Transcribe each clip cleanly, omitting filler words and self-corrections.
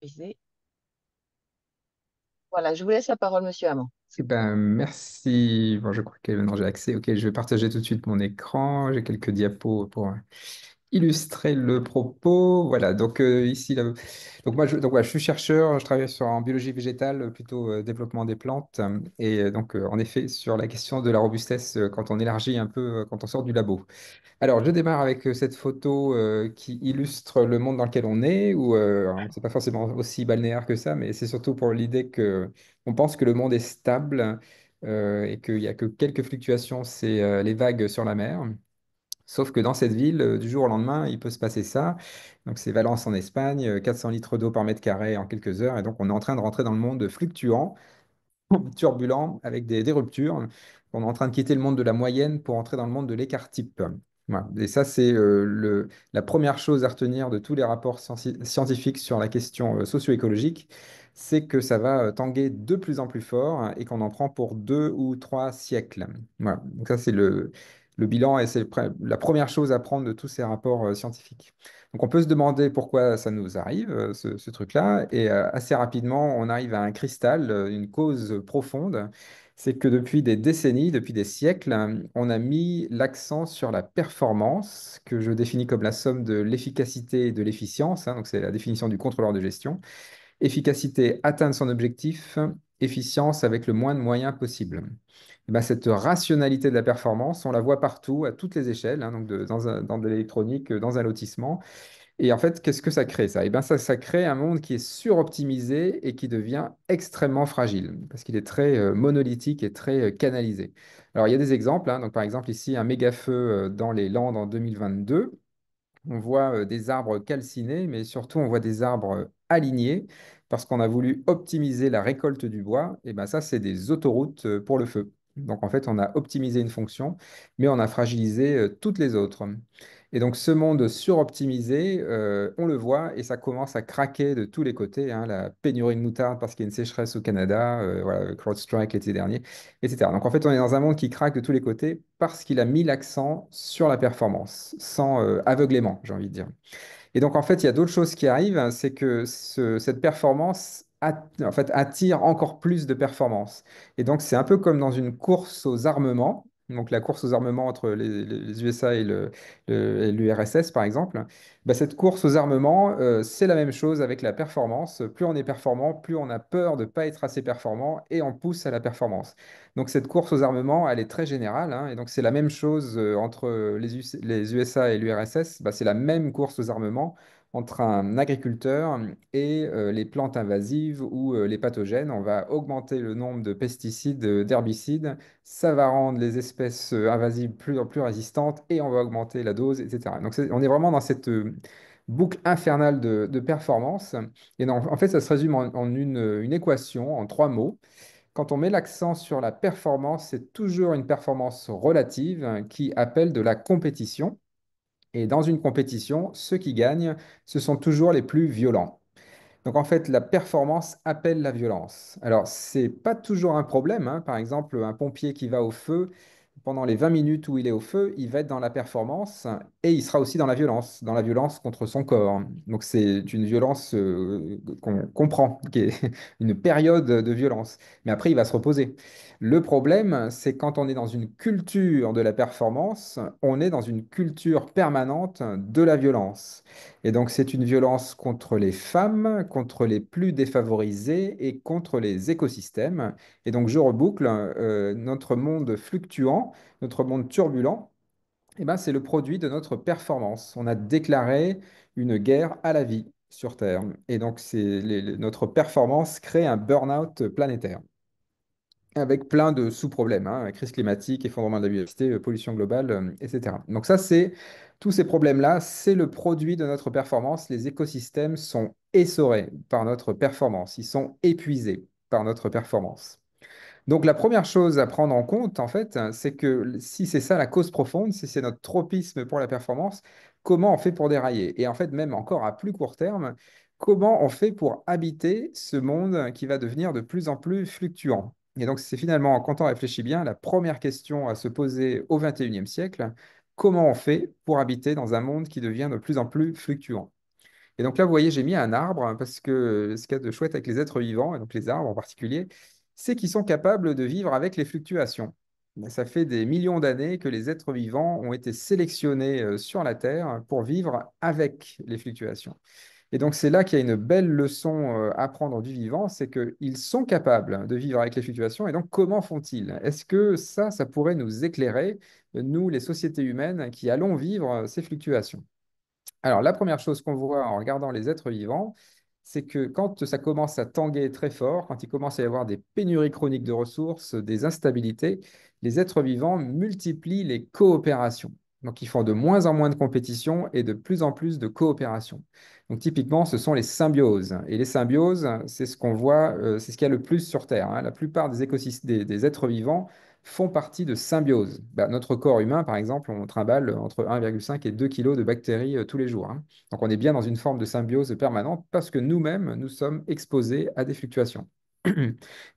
diffuser. Voilà, je vous laisse la parole, monsieur Hamon. Eh ben, merci. Bon, je crois que maintenant j'ai accès. Ok, je vais partager tout de suite mon écran. J'ai quelques diapos pour illustrer le propos. Voilà, donc ici, là, donc moi, voilà, je suis chercheur, je travaille en biologie végétale, plutôt développement des plantes, en effet, sur la question de la robustesse quand on élargit un peu, quand on sort du labo. Alors, je démarre avec cette photo qui illustre le monde dans lequel on est, où c'est pas forcément aussi balnéaire que ça, mais c'est surtout pour l'idée que on pense que le monde est stable et qu'il n'y a que quelques fluctuations, c'est les vagues sur la mer. Sauf que dans cette ville, du jour au lendemain, il peut se passer ça. Donc, c'est Valence en Espagne, 400 litres d'eau par mètre carré en quelques heures. Et donc, on est en train de rentrer dans le monde fluctuant turbulent avec des ruptures. On est en train de quitter le monde de la moyenne pour entrer dans le monde de l'écart-type. Voilà. Et ça, c'est la première chose à retenir de tous les rapports scientifiques sur la question socio-écologique, c'est que ça va tanguer de plus en plus fort et qu'on en prend pour 2 ou 3 siècles. Voilà. Donc ça, c'est le bilan et c'est la première chose à prendre de tous ces rapports scientifiques. Donc on peut se demander pourquoi ça nous arrive, ce truc-là, et assez rapidement, on arrive à un cristal, une cause profonde, c'est que depuis des décennies, depuis des siècles, on a mis l'accent sur la performance, que je définis comme la somme de l'efficacité et de l'efficience, hein, donc c'est la définition du contrôleur de gestion. Efficacité, atteindre son objectif, efficience avec le moins de moyens possible. Eh ben, cette rationalité de la performance, on la voit partout, à toutes les échelles, hein, donc dans de l'électronique, dans un lotissement. Et en fait, qu'est-ce que ça crée ça? Eh bien, ça crée un monde qui est suroptimisé et qui devient extrêmement fragile parce qu'il est très monolithique et très canalisé. Alors, il y a des exemples, hein. Donc, par exemple, ici, un méga feu dans les Landes en 2022. On voit des arbres calcinés, mais surtout, on voit des arbres alignés parce qu'on a voulu optimiser la récolte du bois. Et ben ça, c'est des autoroutes pour le feu. Donc, en fait, on a optimisé une fonction, mais on a fragilisé toutes les autres. Et donc, ce monde suroptimisé, on le voit et ça commence à craquer de tous les côtés, hein. La pénurie de moutarde parce qu'il y a une sécheresse au Canada, voilà, CrowdStrike l'été dernier, etc. Donc, en fait, on est dans un monde qui craque de tous les côtés parce qu'il a mis l'accent sur la performance, sans aveuglément, j'ai envie de dire. Et donc, en fait, il y a d'autres choses qui arrivent, hein, c'est que cette performance en fait, attire encore plus de performance. Et donc, c'est un peu comme dans une course aux armements. Donc, la course aux armements entre les USA et l'URSS, par exemple. Bah, cette course aux armements, c'est la même chose avec la performance. Plus on est performant, plus on a peur de ne pas être assez performant et on pousse à la performance. Donc, cette course aux armements, elle est très générale, hein, et donc, c'est la même chose entre les USA et l'URSS. Bah, c'est la même course aux armements entre un agriculteur et les plantes invasives ou les pathogènes. On va augmenter le nombre de pesticides, d'herbicides. Ça va rendre les espèces invasives plus en plus résistantes et on va augmenter la dose, etc. Donc, on est vraiment dans cette boucle infernale de performance. Et non, en fait, ça se résume en une équation, en 3 mots. Quand on met l'accent sur la performance, c'est toujours une performance relative qui appelle de la compétition. Et dans une compétition, ceux qui gagnent, ce sont toujours les plus violents. Donc en fait, la performance appelle la violence. Alors, c'est pas toujours un problème, hein. Par exemple, un pompier qui va au feu, pendant les 20 minutes où il est au feu, il va être dans la performance et il sera aussi dans la violence contre son corps. Donc c'est une violence qu'on comprend, qui est une période de violence. Mais après, il va se reposer. Le problème, c'est quand on est dans une culture de la performance, on est dans une culture permanente de la violence. Et donc, c'est une violence contre les femmes, contre les plus défavorisés et contre les écosystèmes. Et donc, je reboucle, notre monde fluctuant, notre monde turbulent, eh ben, c'est le produit de notre performance. On a déclaré une guerre à la vie sur Terre. Et donc, notre performance crée un burn-out planétaire avec plein de sous-problèmes, hein, crise climatique, effondrement de la biodiversité, pollution globale, etc. Donc ça, tous ces problèmes-là, c'est le produit de notre performance. Les écosystèmes sont essorés par notre performance, ils sont épuisés par notre performance. Donc la première chose à prendre en compte, en fait, c'est que si c'est ça la cause profonde, si c'est notre tropisme pour la performance, comment on fait pour dérailler? Et en fait, même encore à plus court terme, comment on fait pour habiter ce monde qui va devenir de plus en plus fluctuant? Et donc c'est finalement, quand on réfléchit bien, la première question à se poser au XXIe siècle, comment on fait pour habiter dans un monde qui devient de plus en plus fluctuant? Et donc là, vous voyez, j'ai mis un arbre hein, parce que ce qu'il y a de chouette avec les êtres vivants, et donc les arbres en particulier, c'est qu'ils sont capables de vivre avec les fluctuations. Ça fait des millions d'années que les êtres vivants ont été sélectionnés sur la Terre pour vivre avec les fluctuations. Et donc c'est là qu'il y a une belle leçon à prendre du vivant, c'est qu'ils sont capables de vivre avec les fluctuations. Et donc comment font-ils? Est-ce que ça pourrait nous éclairer, nous, les sociétés humaines, qui allons vivre ces fluctuations? Alors, la première chose qu'on voit en regardant les êtres vivants, c'est que quand ça commence à tanguer très fort, quand il commence à y avoir des pénuries chroniques de ressources, des instabilités, les êtres vivants multiplient les coopérations. Donc, ils font de moins en moins de compétition et de plus en plus de coopération. Donc, typiquement, ce sont les symbioses. Et les symbioses, c'est ce qu'on voit, c'est ce qu'il y a le plus sur Terre, hein. La plupart des écosystèmes, des êtres vivants font partie de symbiose. Bah, notre corps humain, par exemple, on trimballe entre 1,5 et 2 kilos de bactéries tous les jours, hein. Donc on est bien dans une forme de symbiose permanente parce que nous-mêmes, nous sommes exposés à des fluctuations.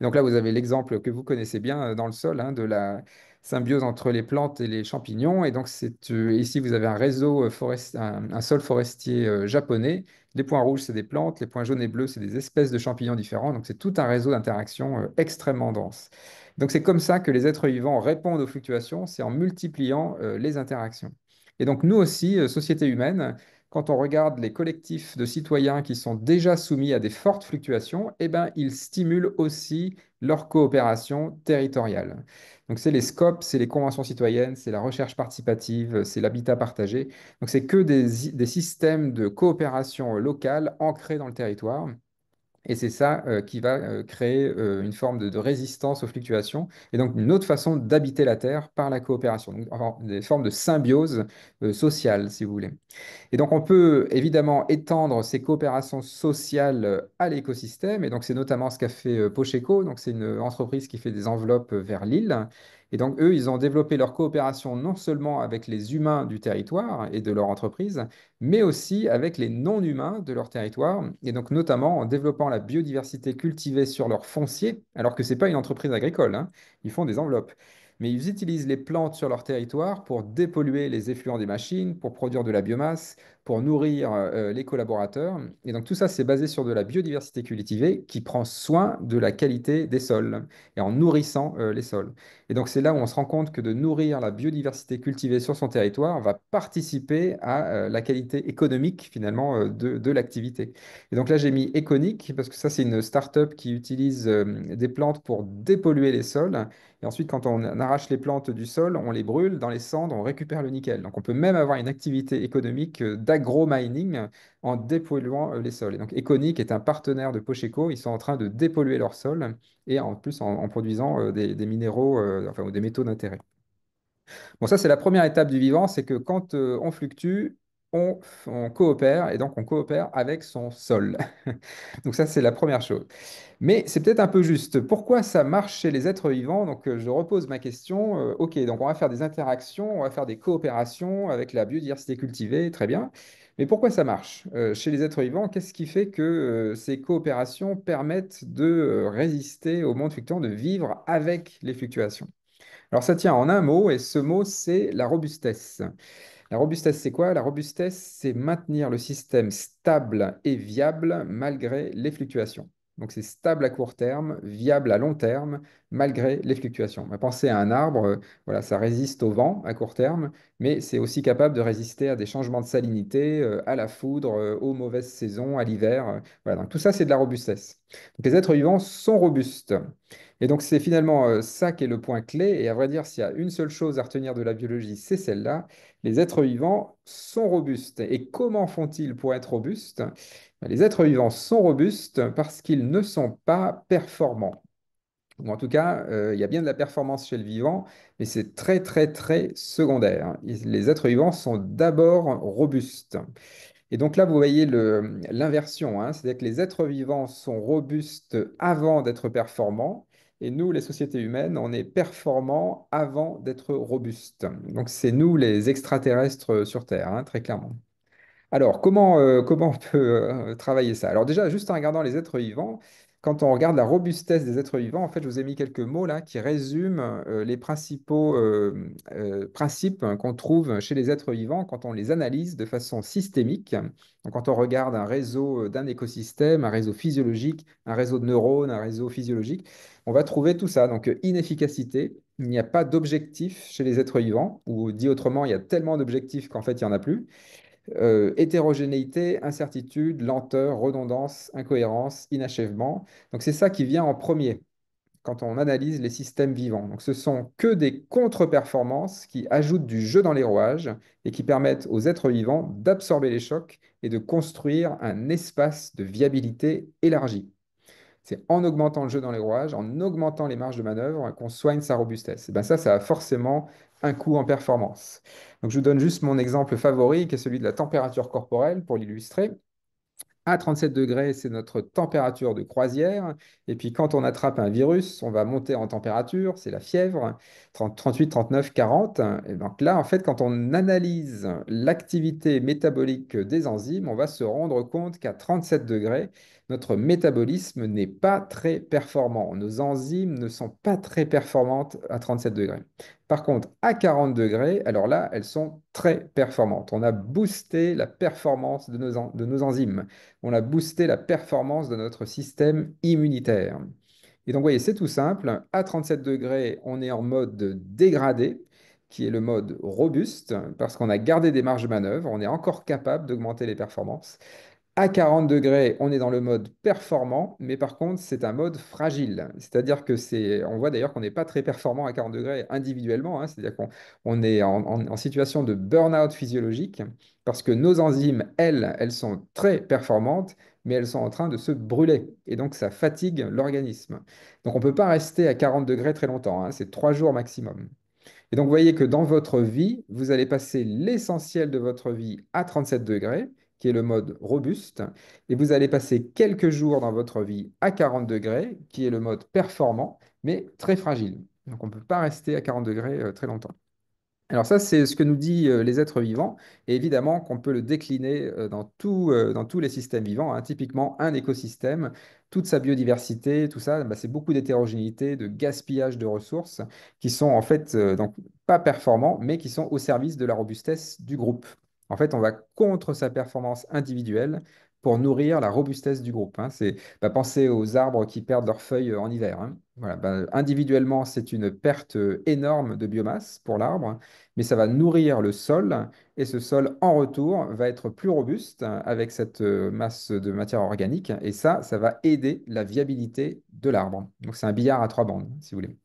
Donc là, vous avez l'exemple que vous connaissez bien dans le sol hein, de la symbiose entre les plantes et les champignons. Et donc ici, vous avez un réseau un sol forestier japonais. Les points rouges, c'est des plantes, les points jaunes et bleus, c'est des espèces de champignons différents. Donc c'est tout un réseau d'interactions extrêmement dense. Donc c'est comme ça que les êtres vivants répondent aux fluctuations, c'est en multipliant les interactions. Et donc nous aussi, société humaine, quand on regarde les collectifs de citoyens qui sont déjà soumis à des fortes fluctuations, eh ben, ils stimulent aussi leur coopération territoriale. Donc c'est les SCOP, c'est les conventions citoyennes, c'est la recherche participative, c'est l'habitat partagé. Donc c'est que des systèmes de coopération locale ancrés dans le territoire. Et c'est ça qui va créer une forme de résistance aux fluctuations et donc une autre façon d'habiter la Terre par la coopération, donc enfin, des formes de symbiose sociale, si vous voulez. Et donc, on peut évidemment étendre ces coopérations sociales à l'écosystème. Et donc, c'est notamment ce qu'a fait Pocheco. Donc, c'est une entreprise qui fait des enveloppes vers l'île. Et donc, eux, ils ont développé leur coopération non seulement avec les humains du territoire et de leur entreprise, mais aussi avec les non-humains de leur territoire. Et donc, notamment en développant la biodiversité cultivée sur leur foncier, alors que ce n'est pas une entreprise agricole, hein. Ils font des enveloppes. Mais ils utilisent les plantes sur leur territoire pour dépolluer les effluents des machines, pour produire de la biomasse, pour nourrir les collaborateurs. Et donc tout ça, c'est basé sur de la biodiversité cultivée qui prend soin de la qualité des sols et en nourrissant les sols. Et donc c'est là où on se rend compte que de nourrir la biodiversité cultivée sur son territoire va participer à la qualité économique finalement de l'activité. Et donc là, j'ai mis Econic parce que ça, c'est une start-up qui utilise des plantes pour dépolluer les sols. Et ensuite, quand on arrache les plantes du sol, on les brûle dans les cendres, on récupère le nickel. Donc on peut même avoir une activité économique d'agro-mining en dépolluant les sols. Et donc Econic est un partenaire de Pocheco. Ils sont en train de dépolluer leur sol et en plus en produisant des minéraux, enfin ou des métaux d'intérêt. Bon, ça c'est la première étape du vivant, c'est que quand on fluctue, on coopère et donc on coopère avec son sol. Donc ça c'est la première chose. Mais c'est peut-être un peu juste. Pourquoi ça marche chez les êtres vivants? Donc, je repose ma question. Ok, donc on va faire des interactions, on va faire des coopérations avec la biodiversité cultivée, très bien. Mais pourquoi ça marche? Chez les êtres vivants, qu'est-ce qui fait que ces coopérations permettent de résister au monde fluctuant, de vivre avec les fluctuations? Alors, ça tient en un mot, et ce mot, c'est la robustesse. La robustesse, c'est quoi? La robustesse, c'est maintenir le système stable et viable malgré les fluctuations. Donc c'est stable à court terme, viable à long terme, malgré les fluctuations. On va penser à un arbre, voilà, ça résiste au vent à court terme, mais c'est aussi capable de résister à des changements de salinité, à la foudre, aux mauvaises saisons, à l'hiver. Voilà, donc tout ça, c'est de la robustesse. Donc les êtres vivants sont robustes. Et donc c'est finalement ça qui est le point clé. Et à vrai dire, s'il y a une seule chose à retenir de la biologie, c'est celle-là. Les êtres vivants sont robustes. Et comment font-ils pour être robustes? Ben, les êtres vivants sont robustes parce qu'ils ne sont pas performants. Ou en tout cas, il y a bien de la performance chez le vivant, mais c'est très, très, très secondaire. Les êtres vivants sont d'abord robustes. Et donc là, vous voyez l'inversion, hein, c'est-à-dire que les êtres vivants sont robustes avant d'être performants, et nous, les sociétés humaines, on est performants avant d'être robustes. Donc c'est nous les extraterrestres sur Terre, hein, très clairement. Alors, comment on peut travailler ça? Alors déjà, juste en regardant les êtres vivants, quand on regarde la robustesse des êtres vivants, en fait, je vous ai mis quelques mots là qui résument les principaux principes qu'on trouve chez les êtres vivants quand on les analyse de façon systémique. Donc, quand on regarde un réseau d'un écosystème, un réseau physiologique, un réseau de neurones, un réseau physiologique, on va trouver tout ça. Donc, inefficacité, il n'y a pas d'objectif chez les êtres vivants, ou dit autrement, il y a tellement d'objectifs qu'en fait, il n'y en a plus. Hétérogénéité, incertitude, lenteur, redondance, incohérence, inachèvement. Donc c'est ça qui vient en premier quand on analyse les systèmes vivants. Donc ce sont que des contre-performances qui ajoutent du jeu dans les rouages et qui permettent aux êtres vivants d'absorber les chocs et de construire un espace de viabilité élargi. C'est en augmentant le jeu dans les rouages, en augmentant les marges de manœuvre, qu'on soigne sa robustesse. Et ben ça a forcément un coût en performance. Donc je vous donne juste mon exemple favori, qui est celui de la température corporelle, pour l'illustrer. À 37 degrés, c'est notre température de croisière. Et puis quand on attrape un virus, on va monter en température, c'est la fièvre, 30, 38, 39, 40. Et donc là, en fait, quand on analyse l'activité métabolique des enzymes, on va se rendre compte qu'à 37 degrés, notre métabolisme n'est pas très performant. Nos enzymes ne sont pas très performantes à 37 degrés. Par contre, à 40 degrés, alors là, elles sont très performantes. On a boosté la performance de nos enzymes. On a boosté la performance de notre système immunitaire. Et donc, vous voyez, c'est tout simple. À 37 degrés, on est en mode dégradé, qui est le mode robuste, parce qu'on a gardé des marges de manœuvre, on est encore capable d'augmenter les performances. À 40 degrés, on est dans le mode performant, mais par contre, c'est un mode fragile. C'est-à-dire que on voit d'ailleurs qu'on n'est pas très performant à 40 degrés individuellement, hein. C'est-à-dire qu'on est en situation de burn-out physiologique parce que nos enzymes, elles sont très performantes, mais elles sont en train de se brûler. Et donc, ça fatigue l'organisme. Donc, on ne peut pas rester à 40 degrés très longtemps, hein. C'est 3 jours maximum. Et donc, vous voyez que dans votre vie, vous allez passer l'essentiel de votre vie à 37 degrés, qui est le mode robuste, et vous allez passer quelques jours dans votre vie à 40 degrés, qui est le mode performant, mais très fragile. Donc, on ne peut pas rester à 40 degrés très longtemps. Alors ça, c'est ce que nous dit les êtres vivants, et évidemment qu'on peut le décliner dans tous les systèmes vivants, hein. Typiquement, un écosystème, toute sa biodiversité, tout ça, bah, c'est beaucoup d'hétérogénéité, de gaspillage de ressources qui sont en fait donc pas performants, mais qui sont au service de la robustesse du groupe. En fait, on va contre sa performance individuelle pour nourrir la robustesse du groupe, hein. Pensez aux arbres qui perdent leurs feuilles en hiver, hein. Voilà, bah, individuellement, c'est une perte énorme de biomasse pour l'arbre, mais ça va nourrir le sol et ce sol en retour va être plus robuste avec cette masse de matière organique et ça va aider la viabilité de l'arbre. Donc c'est un billard à 3 bandes, si vous voulez.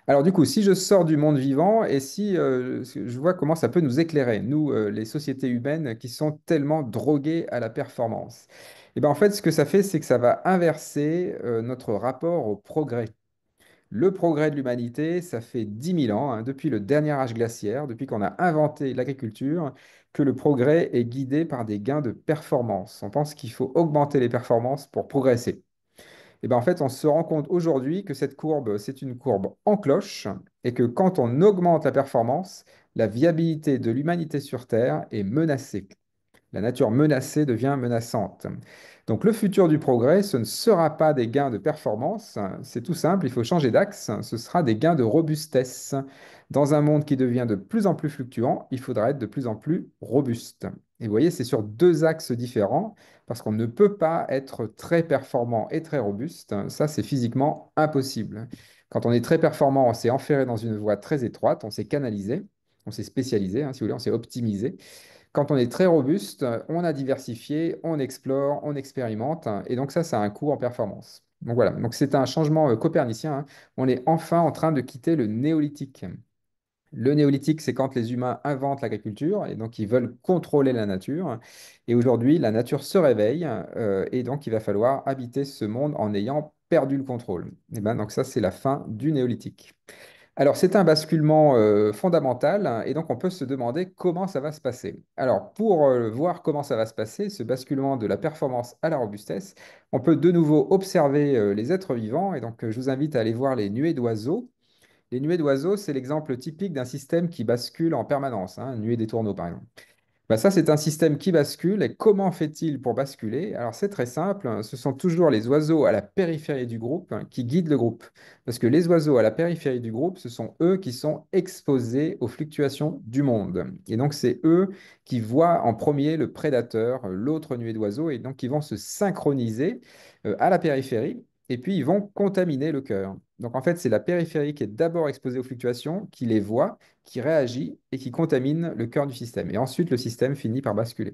Alors du coup, si je sors du monde vivant et si je vois comment ça peut nous éclairer, nous, les sociétés humaines qui sont tellement droguées à la performance, et ben en fait, ce que ça fait, c'est que ça va inverser notre rapport au progrès. Le progrès de l'humanité, ça fait 10 000 ans, hein, depuis le dernier âge glaciaire, depuis qu'on a inventé l'agriculture, que le progrès est guidé par des gains de performance. On pense qu'il faut augmenter les performances pour progresser. Et ben en fait, on se rend compte aujourd'hui que cette courbe, c'est une courbe en cloche et que quand on augmente la performance, la viabilité de l'humanité sur Terre est menacée. La nature menacée devient menaçante. Donc le futur du progrès, ce ne sera pas des gains de performance, c'est tout simple, il faut changer d'axe, ce sera des gains de robustesse. Dans un monde qui devient de plus en plus fluctuant, il faudra être de plus en plus robuste. Et vous voyez, c'est sur 2 axes différents, parce qu'on ne peut pas être très performant et très robuste, ça c'est physiquement impossible. Quand on est très performant, on s'est enferré dans une voie très étroite, on s'est canalisé, on s'est spécialisé, hein, si vous voulez, on s'est optimisé. Quand on est très robuste, on a diversifié, on explore, on expérimente, et donc ça a un coût en performance. Donc voilà, donc c'est un changement copernicien, hein. On est enfin en train de quitter le néolithique. Le néolithique, c'est quand les humains inventent l'agriculture et donc ils veulent contrôler la nature. Et aujourd'hui, la nature se réveille et donc il va falloir habiter ce monde en ayant perdu le contrôle. Et ben, donc ça, c'est la fin du néolithique. Alors, c'est un basculement fondamental, hein, et donc on peut se demander comment ça va se passer. Alors, pour voir comment ça va se passer, ce basculement de la performance à la robustesse, on peut de nouveau observer les êtres vivants, et donc je vous invite à aller voir les nuées d'oiseaux. Les nuées d'oiseaux, c'est l'exemple typique d'un système qui bascule en permanence, hein, une nuée des tourneaux par exemple. Bah ça, c'est un système qui bascule. Et comment fait-il pour basculer? Alors, c'est très simple, hein. Ce sont toujours les oiseaux à la périphérie du groupe, hein, qui guident le groupe. Parce que les oiseaux à la périphérie du groupe, ce sont eux qui sont exposés aux fluctuations du monde. Et donc, c'est eux qui voient en premier le prédateur, l'autre nuée d'oiseaux, et donc ils vont se synchroniser à la périphérie. Et puis, ils vont contaminer le cœur. Donc, en fait, c'est la périphérie qui est d'abord exposée aux fluctuations, qui les voit, qui réagit et qui contamine le cœur du système. Et ensuite, le système finit par basculer.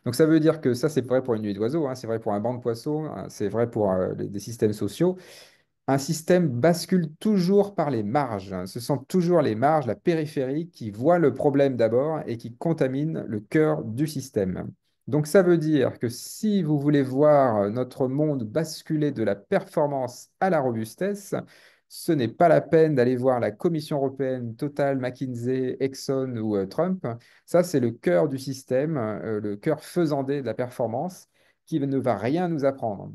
Donc ça veut dire que ça, c'est vrai pour une nuée d'oiseaux, hein, c'est vrai pour un banc de poissons, hein, c'est vrai pour des systèmes sociaux. Un système bascule toujours par les marges, hein. Ce sont toujours les marges, la périphérie, qui voient le problème d'abord et qui contaminent le cœur du système. Donc ça veut dire que si vous voulez voir notre monde basculer de la performance à la robustesse, ce n'est pas la peine d'aller voir la Commission européenne, Total, McKinsey, Exxon ou Trump. Ça, c'est le cœur du système, le cœur faisandé de la performance, qui ne va rien nous apprendre.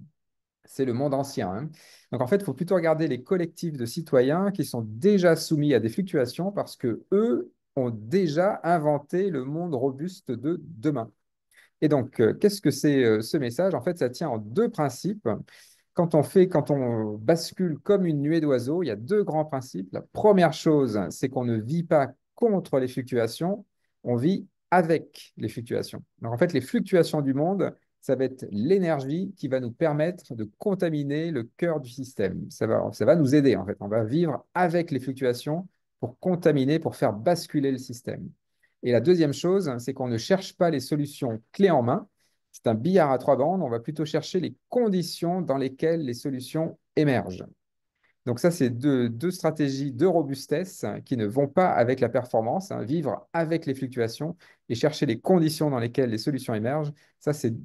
C'est le monde ancien, hein. Donc en fait, il faut plutôt regarder les collectifs de citoyens qui sont déjà soumis à des fluctuations parce que eux ont déjà inventé le monde robuste de demain. Et donc, qu'est-ce que c'est ce message? En fait, ça tient en deux principes. Quand on bascule comme une nuée d'oiseaux, il y a deux grands principes. La première chose, c'est qu'on ne vit pas contre les fluctuations, on vit avec les fluctuations. Donc, en fait, les fluctuations du monde, ça va être l'énergie qui va nous permettre de contaminer le cœur du système. Ça va nous aider, en fait. On va vivre avec les fluctuations pour contaminer, pour faire basculer le système. Et la deuxième chose, c'est qu'on ne cherche pas les solutions clés en main. C'est un billard à trois bandes. On va plutôt chercher les conditions dans lesquelles les solutions émergent. Donc ça, c'est deux stratégies de robustesse qui ne vont pas avec la performance, hein. Vivre avec les fluctuations et chercher les conditions dans lesquelles les solutions émergent. Ça, c'est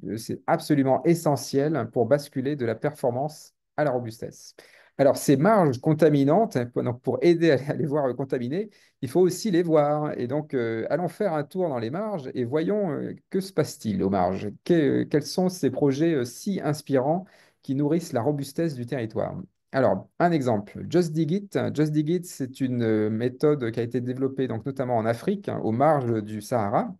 absolument essentiel pour basculer de la performance à la robustesse. Alors, ces marges contaminantes, hein, donc pour aider à les voir contaminer, il faut aussi les voir. Et donc, allons faire un tour dans les marges et voyons que se passe-t-il aux marges. Quels sont ces projets si inspirants qui nourrissent la robustesse du territoire? Alors, un exemple, Just Dig It. Just Dig It, c'est une méthode qui a été développée donc, notamment en Afrique, hein, aux marges du Sahara.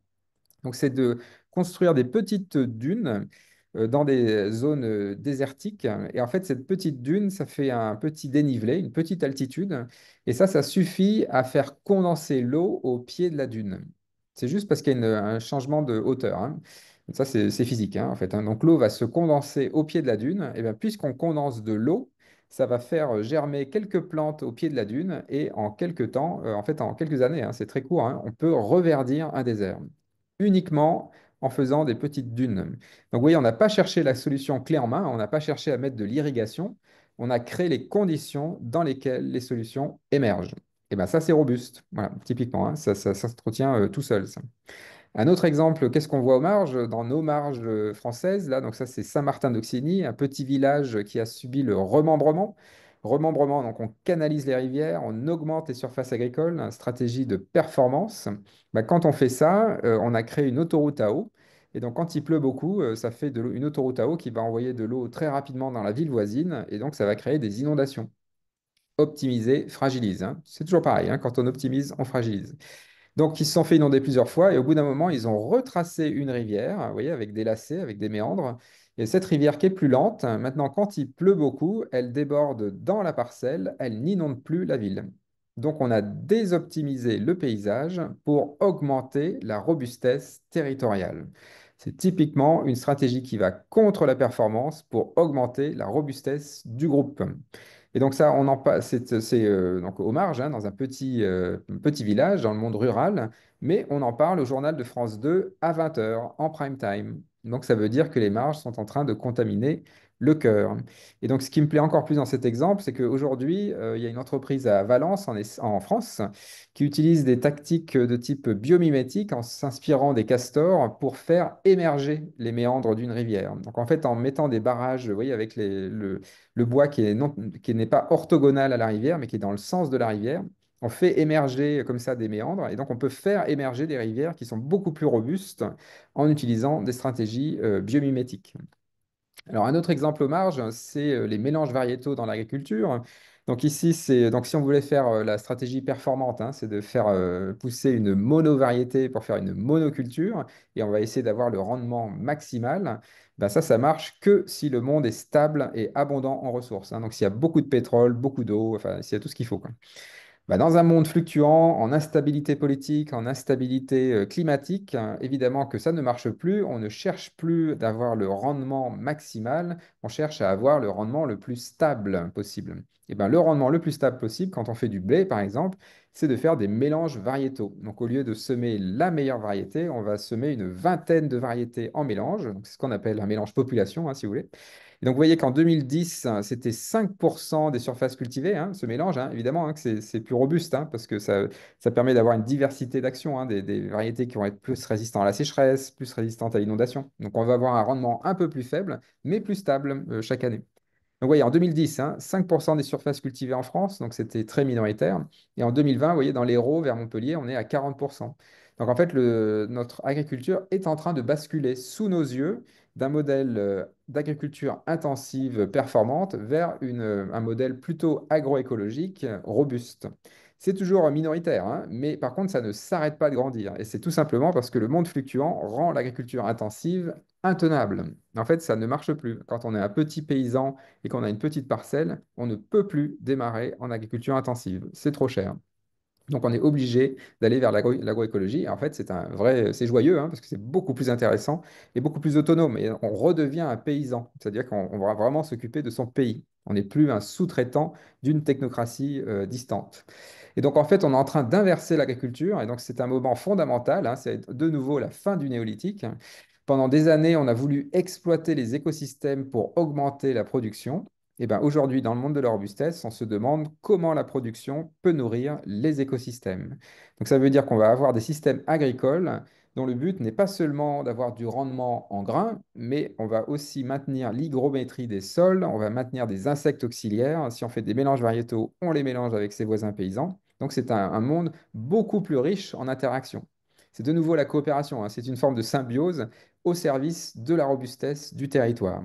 Donc, c'est de construire des petites dunes dans des zones désertiques. Et en fait, cette petite dune, ça fait un petit dénivelé, une petite altitude. Et ça suffit à faire condenser l'eau au pied de la dune. C'est juste parce qu'il y a un changement de hauteur, hein. Ça, c'est physique, hein, en fait, hein. Donc, l'eau va se condenser au pied de la dune. Et bien, puisqu'on condense de l'eau, ça va faire germer quelques plantes au pied de la dune. Et en quelques temps, en fait, en quelques années, hein, c'est très court, hein, on peut reverdir un désert uniquement en faisant des petites dunes. Donc, vous voyez, on n'a pas cherché la solution clé en main, on n'a pas cherché à mettre de l'irrigation, on a créé les conditions dans lesquelles les solutions émergent. Et bien, ça, c'est robuste. Voilà, typiquement, hein, ça se retient tout seul, ça. Un autre exemple, qu'est-ce qu'on voit aux marges? Dans nos marges françaises, là, donc ça c'est Saint-Martin d'Auxigny, un petit village qui a subi le remembrement. Remembrement, donc on canalise les rivières, on augmente les surfaces agricoles, une stratégie de performance. Bah, quand on fait ça, on a créé une autoroute à eau. Et donc quand il pleut beaucoup, ça fait une autoroute à eau qui va envoyer de l'eau très rapidement dans la ville voisine. Et donc ça va créer des inondations. Optimiser, fragilise, hein. C'est toujours pareil, hein, quand on optimise, on fragilise. Donc, ils se sont fait inonder plusieurs fois et au bout d'un moment, ils ont retracé une rivière, vous voyez, avec des lacets, avec des méandres. Et cette rivière qui est plus lente, maintenant, quand il pleut beaucoup, elle déborde dans la parcelle, elle n'inonde plus la ville. Donc, on a désoptimisé le paysage pour augmenter la robustesse territoriale. C'est typiquement une stratégie qui va contre la performance pour augmenter la robustesse du groupe. Et donc ça, on en passe, donc aux marges, hein, dans un petit village, dans le monde rural, mais on en parle au journal de France 2 à 20 heures en prime time. Donc ça veut dire que les marges sont en train de contaminer le cœur. Et donc ce qui me plaît encore plus dans cet exemple, c'est qu'aujourd'hui, il y a une entreprise à Valence, en France, qui utilise des tactiques de type biomimétique en s'inspirant des castors pour faire émerger les méandres d'une rivière. Donc en fait, en mettant des barrages, vous voyez, avec le bois qui n'est pas orthogonal à la rivière, mais qui est dans le sens de la rivière. On fait émerger comme ça des méandres, et donc on peut faire émerger des rivières qui sont beaucoup plus robustes en utilisant des stratégies biomimétiques. Alors un autre exemple aux marges, c'est les mélanges variétaux dans l'agriculture. Donc ici, donc si on voulait faire la stratégie performante, hein, c'est de faire pousser une monovariété pour faire une monoculture, et on va essayer d'avoir le rendement maximal. Ben ça marche que si le monde est stable et abondant en ressources, hein. Donc s'il y a beaucoup de pétrole, beaucoup d'eau, enfin s'il y a tout ce qu'il faut, quoi. Bah, dans un monde fluctuant, en instabilité politique, en instabilité climatique, hein, évidemment que ça ne marche plus. On ne cherche plus d'avoir le rendement maximal, on cherche à avoir le rendement le plus stable possible. Et ben, le rendement le plus stable possible, quand on fait du blé, par exemple, c'est de faire des mélanges variétaux. Donc, au lieu de semer la meilleure variété, on va semer une vingtaine de variétés en mélange. Donc, c'est ce qu'on appelle un mélange population, hein, si vous voulez. Et donc, vous voyez qu'en 2010, c'était 5% des surfaces cultivées, hein, ce mélange, hein, évidemment, hein, que c'est plus robuste, hein, parce que ça permet d'avoir une diversité d'actions, hein, des variétés qui vont être plus résistantes à la sécheresse, plus résistantes à l'inondation. Donc, on va avoir un rendement un peu plus faible, mais plus stable chaque année. Donc, vous voyez, en 2010, hein, 5% des surfaces cultivées en France, donc c'était très minoritaire. Et en 2020, vous voyez, dans l'Hérault, vers Montpellier, on est à 40%. Donc, en fait, notre agriculture est en train de basculer sous nos yeux d'un modèle d'agriculture intensive, performante, vers un modèle plutôt agroécologique, robuste. C'est toujours minoritaire, hein, mais par contre, ça ne s'arrête pas de grandir. Et c'est tout simplement parce que le monde fluctuant rend l'agriculture intensive intenable. En fait, ça ne marche plus. Quand on est un petit paysan et qu'on a une petite parcelle, on ne peut plus démarrer en agriculture intensive. C'est trop cher. Donc, on est obligé d'aller vers l'agroécologie. Et en fait, c'est joyeux, hein, parce que c'est beaucoup plus intéressant et beaucoup plus autonome. Et on redevient un paysan, c'est-à-dire qu'on va vraiment s'occuper de son pays. On n'est plus un sous-traitant d'une technocratie distante. Et donc, en fait, on est en train d'inverser l'agriculture. Et donc, c'est un moment fondamental, hein. C'est de nouveau la fin du néolithique. Pendant des années, on a voulu exploiter les écosystèmes pour augmenter la production. Et ben aujourd'hui, dans le monde de la robustesse, on se demande comment la production peut nourrir les écosystèmes. Donc ça veut dire qu'on va avoir des systèmes agricoles dont le but n'est pas seulement d'avoir du rendement en grains, mais on va aussi maintenir l'hygrométrie des sols, on va maintenir des insectes auxiliaires. Si on fait des mélanges variétaux, on les mélange avec ses voisins paysans. Donc c'est un monde beaucoup plus riche en interactions. C'est de nouveau la coopération, hein. C'est une forme de symbiose au service de la robustesse du territoire.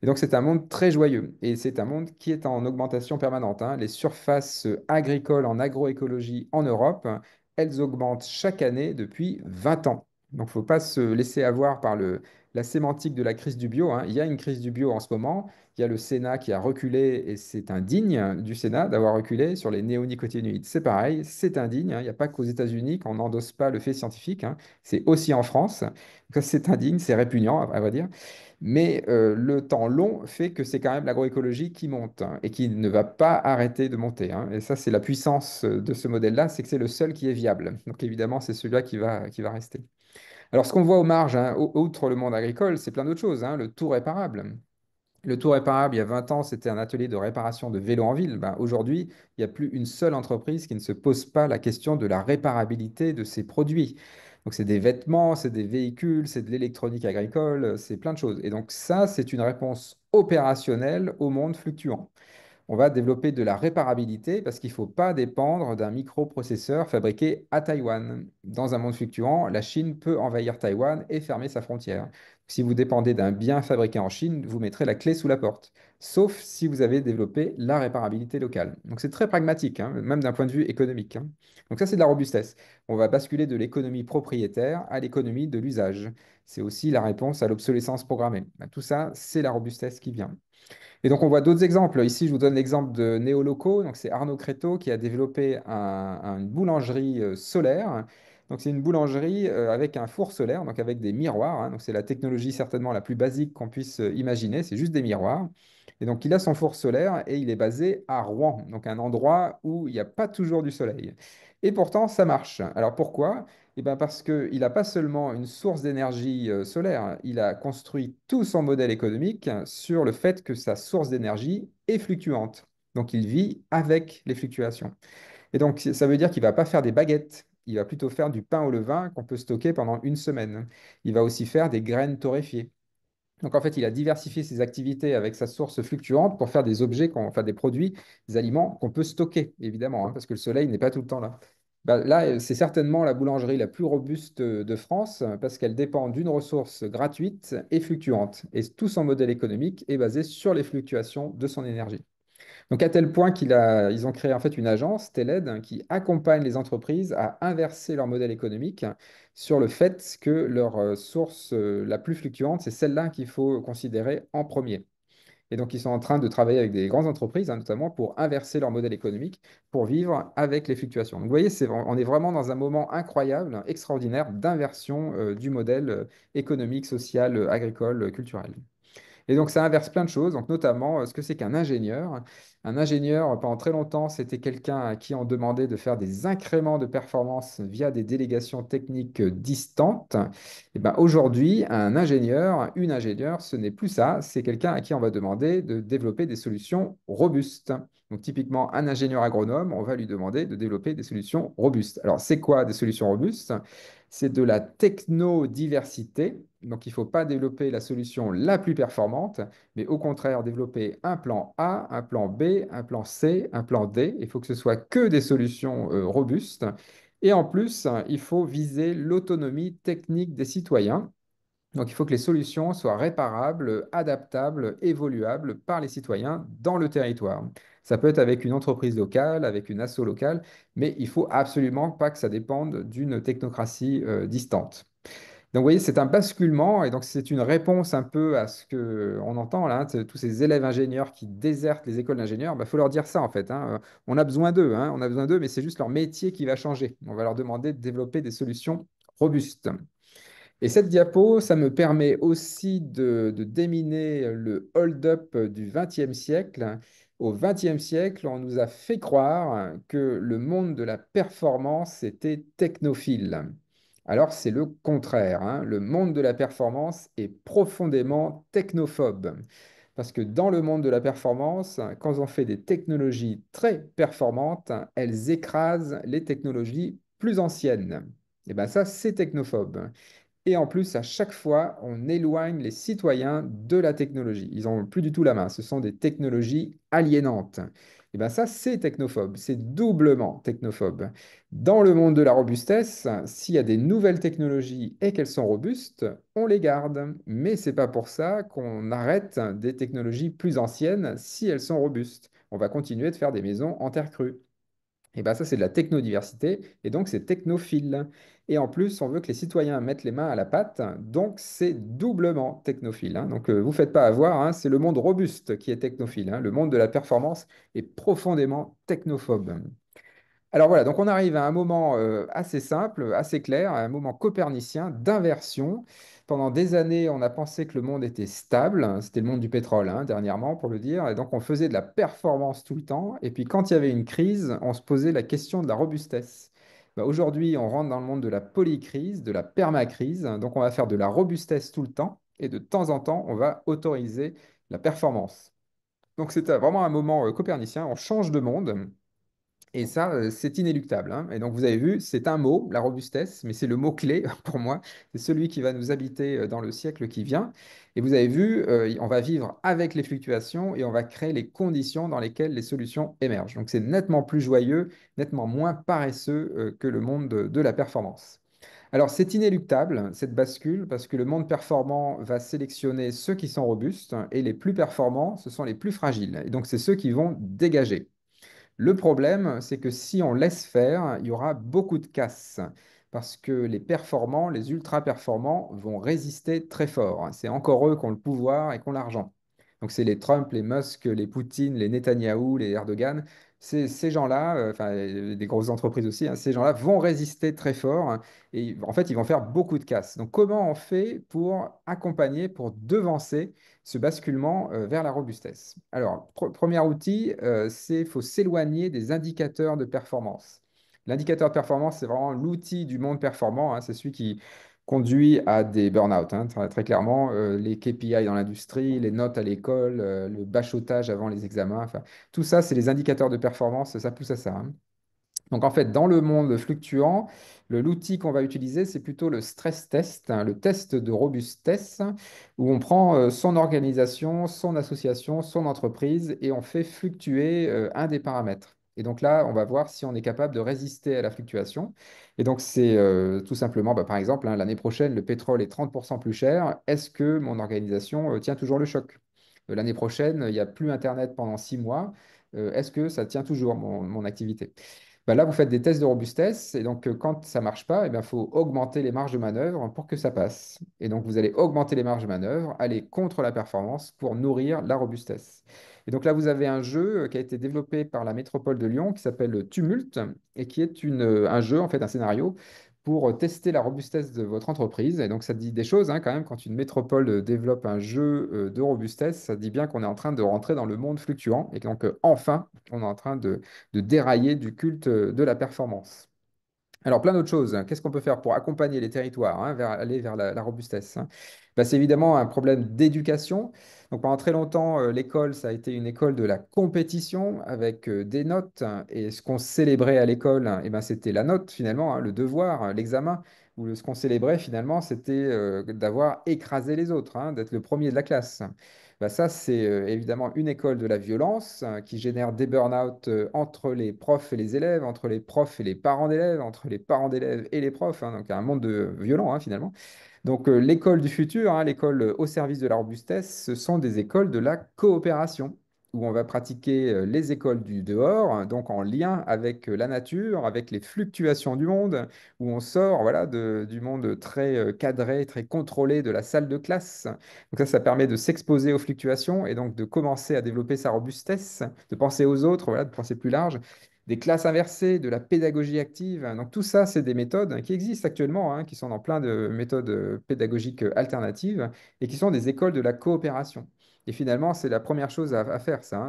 Et donc c'est un monde très joyeux et c'est un monde qui est en augmentation permanente, hein. Les surfaces agricoles en agroécologie en Europe, elles augmentent chaque année depuis 20 ans. Donc il ne faut pas se laisser avoir par la sémantique de la crise du bio, hein. Il y a une crise du bio en ce moment. Il y a le Sénat qui a reculé et c'est indigne du Sénat d'avoir reculé sur les néonicotinoïdes. C'est pareil, c'est indigne, hein. Il n'y a pas qu'aux États-Unis qu'on n'endosse pas le fait scientifique, hein. C'est aussi en France. Donc, c'est indigne, c'est répugnant, à vrai dire. Mais le temps long fait que c'est quand même l'agroécologie qui monte, hein, et qui ne va pas arrêter de monter, hein. Et ça, c'est la puissance de ce modèle-là, c'est que c'est le seul qui est viable. Donc évidemment, c'est celui-là qui va rester. Alors ce qu'on voit aux marges, hein, outre le monde agricole, c'est plein d'autres choses, hein. Le tout réparable. Le tout réparable, il y a 20 ans, c'était un atelier de réparation de vélos en ville. Ben, aujourd'hui, il n'y a plus une seule entreprise qui ne se pose pas la question de la réparabilité de ses produits. Donc, c'est des vêtements, c'est des véhicules, c'est de l'électronique agricole, c'est plein de choses. Et donc, ça, c'est une réponse opérationnelle au monde fluctuant. On va développer de la réparabilité parce qu'il ne faut pas dépendre d'un microprocesseur fabriqué à Taïwan. Dans un monde fluctuant, la Chine peut envahir Taïwan et fermer sa frontière. Si vous dépendez d'un bien fabriqué en Chine, vous mettrez la clé sous la porte, sauf si vous avez développé la réparabilité locale. Donc c'est très pragmatique, hein, même d'un point de vue économique, hein. Donc ça, c'est de la robustesse. On va basculer de l'économie propriétaire à l'économie de l'usage. C'est aussi la réponse à l'obsolescence programmée. Ben, tout ça, c'est la robustesse qui vient. Et donc, on voit d'autres exemples. Ici, je vous donne l'exemple de Néoloco. Donc, c'est Arnaud Créteau qui a développé une boulangerie solaire. Donc, c'est une boulangerie avec un four solaire, donc avec des miroirs, hein. Donc, c'est la technologie certainement la plus basique qu'on puisse imaginer. C'est juste des miroirs. Et donc, il a son four solaire et il est basé à Rouen, donc un endroit où il n'y a pas toujours du soleil. Et pourtant, ça marche. Alors, pourquoi? Eh ben parce qu'il n'a pas seulement une source d'énergie solaire, il a construit tout son modèle économique sur le fait que sa source d'énergie est fluctuante. Donc il vit avec les fluctuations. Et donc ça veut dire qu'il ne va pas faire des baguettes, il va plutôt faire du pain au levain qu'on peut stocker pendant une semaine. Il va aussi faire des graines torréfiées. Donc en fait, il a diversifié ses activités avec sa source fluctuante pour faire des objets, enfin des produits, des aliments qu'on peut stocker, évidemment, hein, parce que le soleil n'est pas tout le temps là. Bah, là, c'est certainement la boulangerie la plus robuste de France parce qu'elle dépend d'une ressource gratuite et fluctuante. Et tout son modèle économique est basé sur les fluctuations de son énergie. Donc à tel point ils ont créé en fait une agence, TELED, hein, qui accompagne les entreprises à inverser leur modèle économique sur le fait que leur source la plus fluctuante, c'est celle-là qu'il faut considérer en premier. Et donc, ils sont en train de travailler avec des grandes entreprises, hein, notamment pour inverser leur modèle économique, pour vivre avec les fluctuations. Donc, vous voyez, on est vraiment dans un moment incroyable, extraordinaire d'inversion du modèle économique, social, agricole, culturel. Et donc, ça inverse plein de choses, donc notamment ce que c'est qu'un ingénieur. Un ingénieur, pendant très longtemps, c'était quelqu'un à qui on demandait de faire des incréments de performance via des délégations techniques distantes. Et ben, aujourd'hui, un ingénieur, une ingénieure, ce n'est plus ça, c'est quelqu'un à qui on va demander de développer des solutions robustes. Donc, typiquement, un ingénieur agronome, on va lui demander de développer des solutions robustes. Alors, c'est quoi des solutions robustes? C'est de la technodiversité. Donc, il ne faut pas développer la solution la plus performante, mais au contraire, développer un plan A, un plan B, un plan C, un plan D. Il faut que ce soit que des solutions robustes. Et en plus, il faut viser l'autonomie technique des citoyens. Donc, il faut que les solutions soient réparables, adaptables, évoluables par les citoyens dans le territoire. Ça peut être avec une entreprise locale, avec une asso locale, mais il faut absolument pas que ça dépende d'une technocratie distante. Donc, vous voyez, c'est un basculement et donc c'est une réponse un peu à ce que on entend là, hein, tous ces élèves ingénieurs qui désertent les écoles d'ingénieurs. Il faut leur dire ça en fait, hein. On a besoin d'eux, hein, on a besoin d'eux, mais c'est juste leur métier qui va changer. On va leur demander de développer des solutions robustes. Et cette diapo, ça me permet aussi de déminer le hold-up du XXe siècle. Au XXe siècle, on nous a fait croire que le monde de la performance était technophile. Alors, c'est le contraire, hein. Le monde de la performance est profondément technophobe. Parce que dans le monde de la performance, quand on fait des technologies très performantes, elles écrasent les technologies plus anciennes. Et bien ça, c'est technophobe. Et en plus, à chaque fois, on éloigne les citoyens de la technologie. Ils n'ont plus du tout la main. Ce sont des technologies aliénantes. Et bien ça, c'est technophobe. C'est doublement technophobe. Dans le monde de la robustesse, s'il y a des nouvelles technologies et qu'elles sont robustes, on les garde. Mais ce n'est pas pour ça qu'on arrête des technologies plus anciennes si elles sont robustes. On va continuer de faire des maisons en terre crue. Et bien ça, c'est de la technodiversité, et donc c'est technophile. Et en plus, on veut que les citoyens mettent les mains à la pâte, donc c'est doublement technophile, hein. Donc vous ne faites pas avoir, hein, c'est le monde robuste qui est technophile, hein. Le monde de la performance est profondément technophobe. Alors voilà, donc on arrive à un moment assez simple, assez clair, à un moment copernicien d'inversion. Pendant des années, on a pensé que le monde était stable. C'était le monde du pétrole, hein, dernièrement, pour le dire. Et donc on faisait de la performance tout le temps. Et puis quand il y avait une crise, on se posait la question de la robustesse. Bah, aujourd'hui, on rentre dans le monde de la polycrise, de la permacrise. Donc on va faire de la robustesse tout le temps. Et de temps en temps, on va autoriser la performance. Donc c'était vraiment un moment copernicien. On change de monde. Et ça, c'est inéluctable, hein. Et donc, vous avez vu, c'est un mot, la robustesse, mais c'est le mot-clé pour moi. C'est celui qui va nous habiter dans le siècle qui vient. Et vous avez vu, on va vivre avec les fluctuations et on va créer les conditions dans lesquelles les solutions émergent. Donc, c'est nettement plus joyeux, nettement moins paresseux que le monde de la performance. Alors, c'est inéluctable, cette bascule, parce que le monde performant va sélectionner ceux qui sont robustes et les plus performants, ce sont les plus fragiles. Et donc, c'est ceux qui vont dégager. Le problème, c'est que si on laisse faire, il y aura beaucoup de casse parce que les performants, les ultra performants vont résister très fort. C'est encore eux qui ont le pouvoir et qui ont l'argent. Donc c'est les Trump, les Musk, les Poutine, les Netanyahou, les Erdogan. Ces gens-là, enfin des grosses entreprises aussi, hein, ces gens-là vont résister très fort, hein, et en fait ils vont faire beaucoup de casse. Donc comment on fait pour accompagner, pour devancer ce basculement vers la robustesse? Alors, premier outil, c'est faut s'éloigner des indicateurs de performance. L'indicateur de performance, c'est vraiment l'outil du monde performant, hein. C'est celui qui conduit à des burn-out, hein, très clairement. Les KPI dans l'industrie, les notes à l'école, le bachotage avant les examens, enfin, tout ça, c'est les indicateurs de performance, ça pousse à ça, hein. Donc en fait, dans le monde fluctuant, l'outil qu'on va utiliser, c'est plutôt le stress test, hein, le test de robustesse, où on prend son organisation, son association, son entreprise, et on fait fluctuer un des paramètres. Et donc là, on va voir si on est capable de résister à la fluctuation. Et donc c'est tout simplement, bah, par exemple, hein, l'année prochaine, le pétrole est 30% plus cher. Est-ce que mon organisation tient toujours le choc? l'année prochaine, il n'y a plus Internet pendant 6 mois. Est-ce que ça tient toujours mon activité? Ben là, vous faites des tests de robustesse et donc quand ça marche pas, il faut augmenter les marges de manœuvre pour que ça passe. Et donc vous allez augmenter les marges de manœuvre, aller contre la performance pour nourrir la robustesse. Et donc là, vous avez un jeu qui a été développé par la métropole de Lyon qui s'appelle Tumult et qui est un jeu, en fait, un scénario pour tester la robustesse de votre entreprise. Et donc ça dit des choses quand même, quand une métropole développe un jeu de robustesse, ça dit bien qu'on est en train de rentrer dans le monde fluctuant et que donc enfin, on est en train de dérailler du culte de la performance. Alors, plein d'autres choses. Qu'est-ce qu'on peut faire pour accompagner les territoires vers aller vers la robustesse? Ben, c'est évidemment un problème d'éducation. Donc, pendant très longtemps, l'école, ça a été une école de la compétition avec des notes. Et ce qu'on célébrait à l'école, c'était la note finalement, le devoir, l'examen. Ou ce qu'on célébrait finalement, c'était d'avoir écrasé les autres, d'être le premier de la classe. Bah ça, c'est évidemment une école de la violence qui génère des burn-out entre les profs et les élèves, entre les profs et les parents d'élèves, entre les parents d'élèves et les profs. Donc, un monde violent finalement. Donc, l'école du futur, l'école au service de la robustesse, ce sont des écoles de la coopération, où on va pratiquer les écoles du dehors, donc en lien avec la nature, avec les fluctuations du monde, où on sort voilà, du monde très cadré, très contrôlé de la salle de classe. Donc ça permet de s'exposer aux fluctuations et donc de commencer à développer sa robustesse, de penser aux autres, voilà, de penser plus large des classes inversées, de la pédagogie active. Donc tout ça, c'est des méthodes qui existent actuellement, qui sont dans plein de méthodes pédagogiques alternatives et qui sont des écoles de la coopération. Et finalement, c'est la première chose à faire, ça.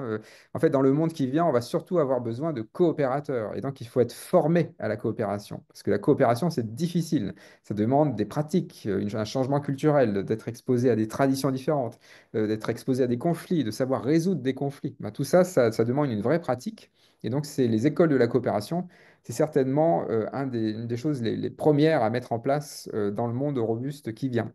En fait, dans le monde qui vient, on va surtout avoir besoin de coopérateurs. Et donc, il faut être formé à la coopération. Parce que la coopération, c'est difficile. Ça demande des pratiques, un changement culturel, d'être exposé à des traditions différentes, d'être exposé à des conflits, de savoir résoudre des conflits. Ben, tout ça, ça demande une vraie pratique. Et donc, c'est les écoles de la coopération. C'est certainement une des choses les premières à mettre en place dans le monde robuste qui vient.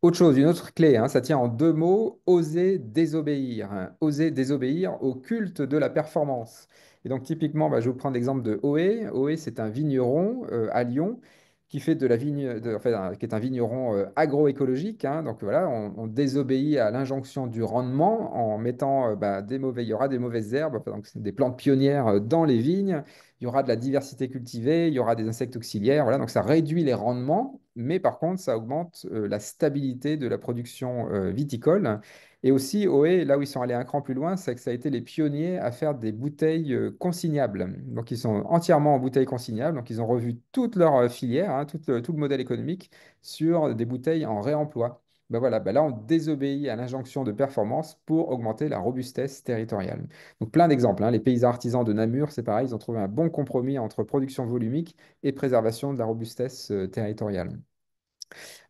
Autre chose, une autre clé, ça tient en deux mots, oser désobéir. Oser désobéir au culte de la performance. Et donc typiquement, je vais vous prendre l'exemple de Oé. Oé, c'est un vigneron à Lyon qui fait de la vigne, qui est un vigneron agroécologique. Donc voilà, on désobéit à l'injonction du rendement en mettant il y aura des mauvaises herbes, donc c'est des plantes pionnières dans les vignes. Il y aura de la diversité cultivée, il y aura des insectes auxiliaires, voilà, donc ça réduit les rendements, mais par contre, ça augmente la stabilité de la production viticole. Et aussi, OE, là où ils sont allés un cran plus loin, c'est que ça a été les pionniers à faire des bouteilles consignables. Donc, ils sont entièrement en bouteilles consignables. Donc, ils ont revu toute leur filière, tout le modèle économique sur des bouteilles en réemploi. Ben voilà, ben là, on désobéit à l'injonction de performance pour augmenter la robustesse territoriale. Donc plein d'exemples. Les paysans artisans de Namur, c'est pareil, ils ont trouvé un bon compromis entre production volumique et préservation de la robustesse territoriale.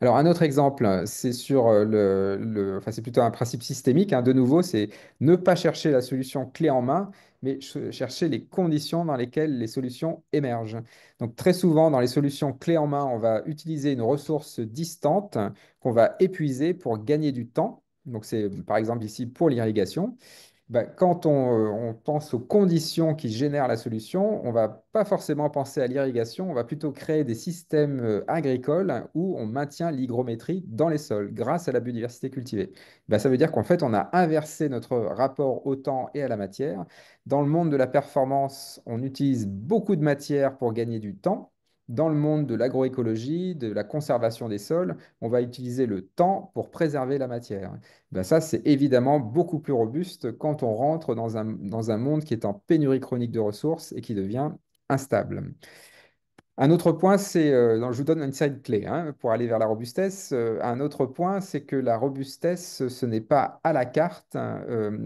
Alors un autre exemple, c'est sur enfin c'est plutôt un principe systémique. De nouveau, c'est ne pas chercher la solution clé en main, mais chercher les conditions dans lesquelles les solutions émergent. Donc très souvent, dans les solutions clés en main, on va utiliser une ressource distante qu'on va épuiser pour gagner du temps. Donc c'est par exemple ici pour l'irrigation. Quand on pense aux conditions qui génèrent la solution, on ne va pas forcément penser à l'irrigation, on va plutôt créer des systèmes agricoles où on maintient l'hygrométrie dans les sols grâce à la biodiversité cultivée. Ça veut dire qu'en fait, on a inversé notre rapport au temps et à la matière. Dans le monde de la performance, on utilise beaucoup de matière pour gagner du temps. Dans le monde de l'agroécologie, de la conservation des sols, on va utiliser le temps pour préserver la matière. Ça, c'est évidemment beaucoup plus robuste quand on rentre dans un monde qui est en pénurie chronique de ressources et qui devient instable. Un autre point, c'est, je vous donne une side clé pour aller vers la robustesse. Un autre point, c'est que la robustesse, ce n'est pas à la carte.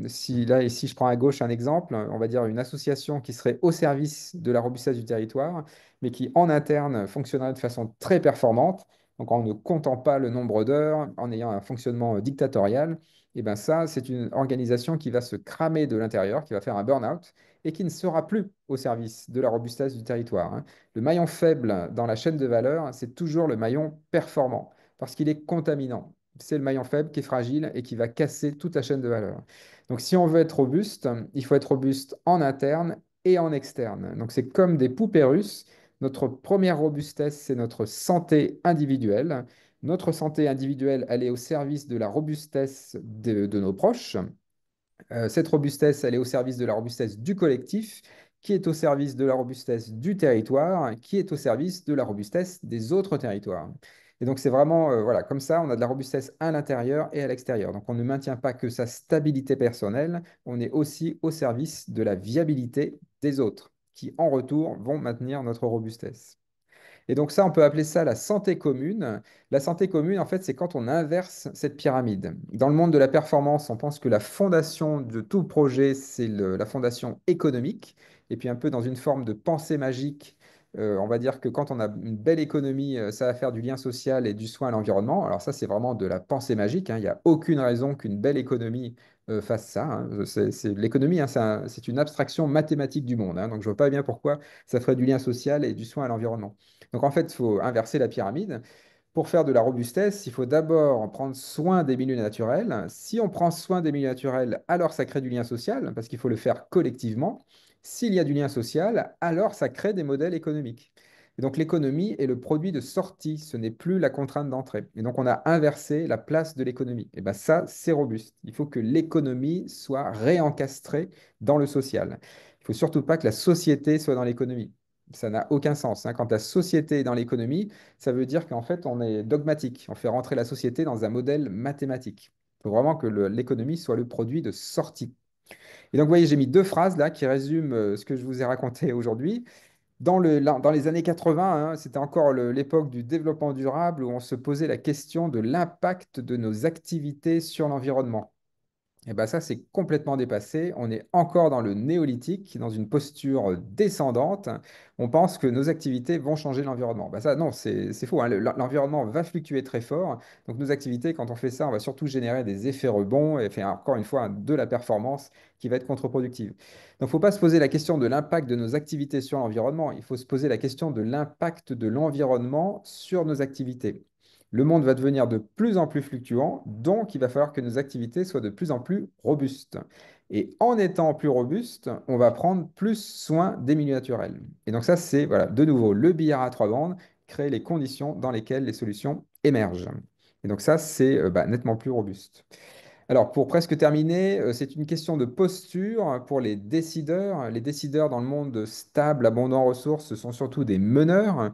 Si là, ici, je prends à gauche un exemple, on va dire une association qui serait au service de la robustesse du territoire, mais qui en interne fonctionnerait de façon très performante, donc en ne comptant pas le nombre d'heures, en ayant un fonctionnement dictatorial. Et bien ça, c'est une organisation qui va se cramer de l'intérieur, qui va faire un burn-out et qui ne sera plus au service de la robustesse du territoire. Le maillon faible dans la chaîne de valeur, c'est toujours le maillon performant, parce qu'il est contaminant. C'est le maillon faible qui est fragile et qui va casser toute la chaîne de valeur. Donc si on veut être robuste, il faut être robuste en interne et en externe. Donc c'est comme des poupées russes. Notre première robustesse, c'est notre santé individuelle. Notre santé individuelle, elle est au service de la robustesse de nos proches. Cette robustesse, elle est au service de la robustesse du collectif, qui est au service de la robustesse du territoire, qui est au service de la robustesse des autres territoires. Et donc c'est vraiment, voilà, comme ça, on a de la robustesse à l'intérieur et à l'extérieur. Donc on ne maintient pas que sa stabilité personnelle, on est aussi au service de la viabilité des autres, qui en retour vont maintenir notre robustesse. Et donc ça, on peut appeler ça la santé commune. La santé commune, en fait, c'est quand on inverse cette pyramide. Dans le monde de la performance, on pense que la fondation de tout projet, c'est la fondation économique. Et puis un peu dans une forme de pensée magique, on va dire que quand on a une belle économie, ça va faire du lien social et du soin à l'environnement. Alors ça, c'est vraiment de la pensée magique, hein. Il n'y a aucune raison qu'une belle économie fasse ça, hein. L'économie, hein, c'est une abstraction mathématique du monde, hein. Donc je ne vois pas bien pourquoi ça ferait du lien social et du soin à l'environnement. Donc en fait, il faut inverser la pyramide. Pour faire de la robustesse, il faut d'abord prendre soin des milieux naturels. Si on prend soin des milieux naturels, alors ça crée du lien social, parce qu'il faut le faire collectivement. S'il y a du lien social, alors ça crée des modèles économiques. Et donc l'économie est le produit de sortie, ce n'est plus la contrainte d'entrée. Et donc on a inversé la place de l'économie. Et bien ça, c'est robuste. Il faut que l'économie soit réencastrée dans le social. Il ne faut surtout pas que la société soit dans l'économie. Ça n'a aucun sens, hein. Quand la société est dans l'économie, ça veut dire qu'en fait, on est dogmatique. On fait rentrer la société dans un modèle mathématique. Il faut vraiment que l'économie soit le produit de sortie. Et donc, vous voyez, j'ai mis deux phrases là qui résument ce que je vous ai raconté aujourd'hui. Dans les années 80, hein, c'était encore l'époque du développement durable où on se posait la question de l'impact de nos activités sur l'environnement. Et bien ça, c'est complètement dépassé. On est encore dans le néolithique, dans une posture descendante. On pense que nos activités vont changer l'environnement. Ben ça, non, c'est faux, hein. L'environnement va fluctuer très fort. Donc nos activités, quand on fait ça, on va surtout générer des effets rebonds et faire encore une fois de la performance qui va être contre-productive. Donc il ne faut pas se poser la question de l'impact de nos activités sur l'environnement. Il faut se poser la question de l'impact de l'environnement sur nos activités. Le monde va devenir de plus en plus fluctuant, donc il va falloir que nos activités soient de plus en plus robustes. Et en étant plus robustes, on va prendre plus soin des milieux naturels. Et donc ça, c'est voilà, de nouveau le billard à trois bandes, créer les conditions dans lesquelles les solutions émergent. Et donc ça, c'est nettement plus robuste. Alors, pour presque terminer, c'est une question de posture pour les décideurs. Les décideurs dans le monde stable, abondant en ressources, ce sont surtout des meneurs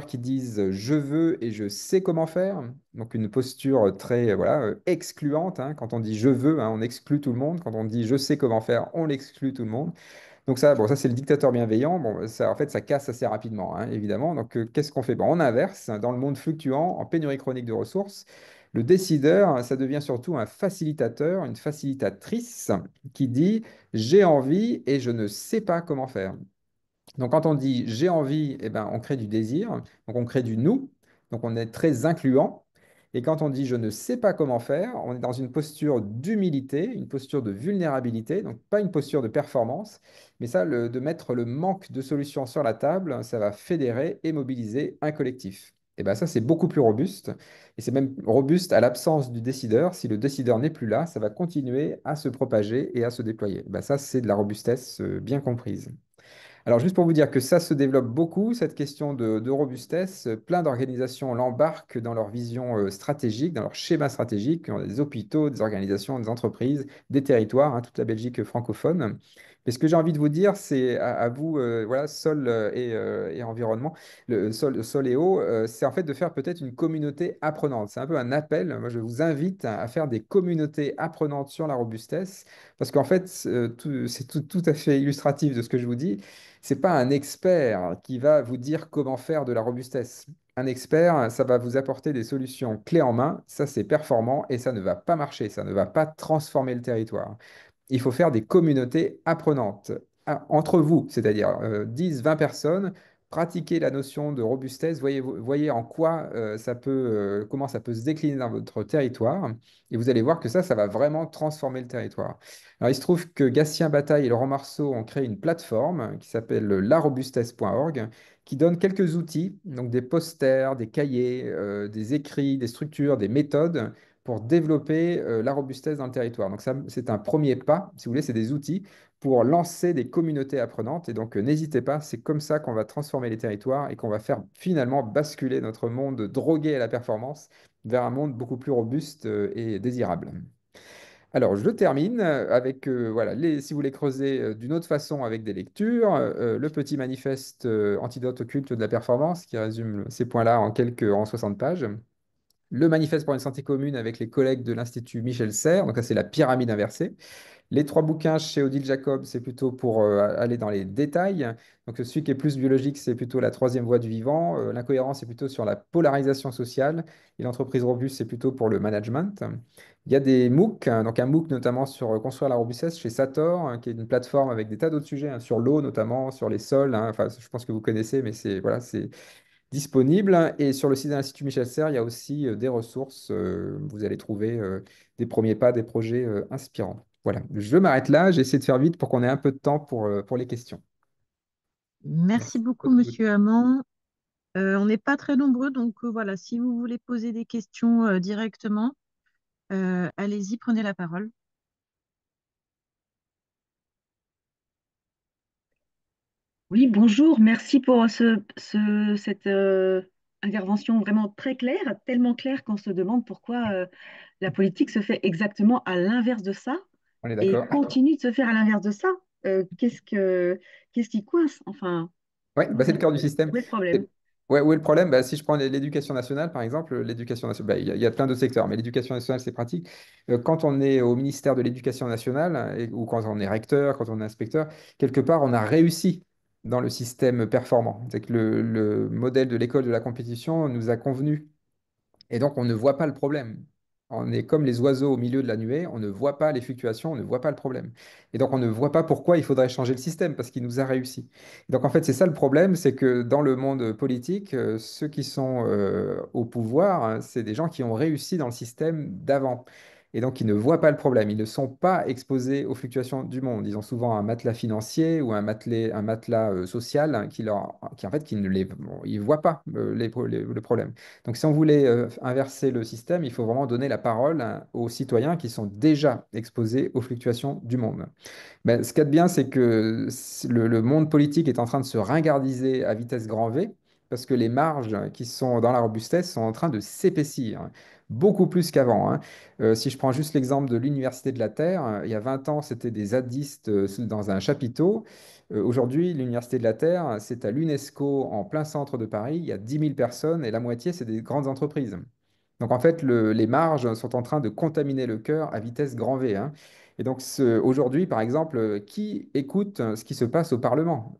qui disent je veux et je sais comment faire. Donc, une posture très voilà, excluante, hein. Quand on dit je veux, hein, on exclut tout le monde. Quand on dit je sais comment faire, on exclut tout le monde. Donc ça, bon, ça c'est le dictateur bienveillant. Bon, ça, en fait, ça casse assez rapidement, hein, évidemment. Donc qu'est-ce qu'on fait? Bon, on inverse. Dans le monde fluctuant, en pénurie chronique de ressources, le décideur, ça devient surtout un facilitateur, une facilitatrice qui dit j'ai envie et je ne sais pas comment faire. Donc, quand on dit j'ai envie, eh ben, on crée du désir, donc on crée du nous, donc on est très incluant. Et quand on dit je ne sais pas comment faire, on est dans une posture d'humilité, une posture de vulnérabilité, donc pas une posture de performance, mais ça, de mettre le manque de solutions sur la table, ça va fédérer et mobiliser un collectif. Et ben ça, c'est beaucoup plus robuste, et c'est même robuste à l'absence du décideur. Si le décideur n'est plus là, ça va continuer à se propager et à se déployer. Et ben ça, c'est de la robustesse bien comprise. Alors, juste pour vous dire que ça se développe beaucoup, cette question de robustesse. Plein d'organisations l'embarquent dans leur vision stratégique, dans leur schéma stratégique, dans des hôpitaux, des organisations, des entreprises, des territoires, hein, toute la Belgique francophone. Mais ce que j'ai envie de vous dire, c'est à vous, voilà, sol et environnement, le sol et eau, c'est en fait de faire peut-être une communauté apprenante. C'est un peu un appel. Moi, je vous invite à faire des communautés apprenantes sur la robustesse, parce qu'en fait, c'est tout à fait illustratif de ce que je vous dis. C'est pas un expert qui va vous dire comment faire de la robustesse. Un expert, ça va vous apporter des solutions clés en main, ça c'est performant et ça ne va pas marcher, ça ne va pas transformer le territoire. Il faut faire des communautés apprenantes entre vous, c'est-à-dire 10, 20 personnes, pratiquer la notion de robustesse, voyez en quoi comment ça peut se décliner dans votre territoire, et vous allez voir que ça va vraiment transformer le territoire. Alors, il se trouve que Gatien Bataille et Laurent Marceau ont créé une plateforme qui s'appelle larobustesse.org, qui donne quelques outils, donc des posters, des cahiers, des écrits, des structures, des méthodes pour développer la robustesse dans le territoire. Donc ça, c'est un premier pas, si vous voulez, c'est des outils pour lancer des communautés apprenantes. Et donc, n'hésitez pas, c'est comme ça qu'on va transformer les territoires et qu'on va faire finalement basculer notre monde drogué à la performance vers un monde beaucoup plus robuste et désirable. Alors, je termine avec, voilà, si vous voulez creuser d'une autre façon avec des lectures, le petit manifeste Antidote au culte de la performance qui résume ces points-là en 60 pages. Le manifeste pour une santé commune avec les collègues de l'Institut Michel Serres, donc ça c'est la pyramide inversée. Les trois bouquins chez Odile Jacob, c'est plutôt pour aller dans les détails. Donc, celui qui est plus biologique, c'est plutôt la troisième voie du vivant. L'incohérence, c'est plutôt sur la polarisation sociale. Et l'entreprise robuste, c'est plutôt pour le management. Il y a des MOOC, hein, donc un MOOC notamment sur construire la robustesse chez Sator, hein, qui est une plateforme avec des tas d'autres sujets, hein, sur l'eau notamment, sur les sols, hein. Enfin, je pense que vous connaissez, mais c'est voilà, c'est disponible. Et sur le site de l'Institut Michel Serres, il y a aussi des ressources. Vous allez trouver des premiers pas, des projets inspirants. Voilà, je m'arrête là. J'ai essayé de faire vite pour qu'on ait un peu de temps pour les questions. Merci Merci. beaucoup, Monsieur Hamon. On n'est pas très nombreux, donc voilà, si vous voulez poser des questions directement, allez-y, prenez la parole. Oui, bonjour, merci pour cette intervention vraiment très claire, tellement claire qu'on se demande pourquoi la politique se fait exactement à l'inverse de ça On est et d'accord? continue de se faire à l'inverse de ça. Qu'est-ce qui coince? Enfin, Oui, bah, c'est le cœur du système. où est le problème? Ouais, où est le problème? Bah, si je prends l'éducation nationale, par exemple, l'éducation nationale, bah, il y a plein d'autres secteurs, mais l'éducation nationale, c'est pratique. Quand on est au ministère de l'Éducation nationale, ou quand on est recteur, quand on est inspecteur, quelque part, on a réussi dans le système performant. C'est que le modèle de l'école de la compétition nous a convenu. Et donc, on ne voit pas le problème. On est comme les oiseaux au milieu de la nuée, on ne voit pas les fluctuations, on ne voit pas le problème. Et donc, on ne voit pas pourquoi il faudrait changer le système, parce qu'il nous a réussi. Donc, en fait, c'est ça le problème, c'est que dans le monde politique, ceux qui sont au pouvoir, hein, c'est des gens qui ont réussi dans le système d'avant. Et donc, ils ne voient pas le problème. Ils ne sont pas exposés aux fluctuations du monde. Ils ont souvent un matelas financier ou un matelas social, hein, qui, en fait, qui ne les, bon, ils voient pas le problème. Donc, si on voulait inverser le système, il faut vraiment donner la parole hein, aux citoyens qui sont déjà exposés aux fluctuations du monde. Ben, ce qu'il y a de bien, c'est que le monde politique est en train de se ringardiser à vitesse grand V, parce que les marges qui sont dans la robustesse sont en train de s'épaissir, hein, beaucoup plus qu'avant, hein. Si je prends juste l'exemple de l'Université de la Terre, il y a 20 ans, c'était des zadistes dans un chapiteau. Aujourd'hui, l'Université de la Terre, c'est à l'UNESCO en plein centre de Paris. Il y a 10 000 personnes et la moitié, c'est des grandes entreprises. Donc en fait, les marges sont en train de contaminer le cœur à vitesse grand V, hein. Et donc aujourd'hui, par exemple, qui écoute ce qui se passe au Parlement?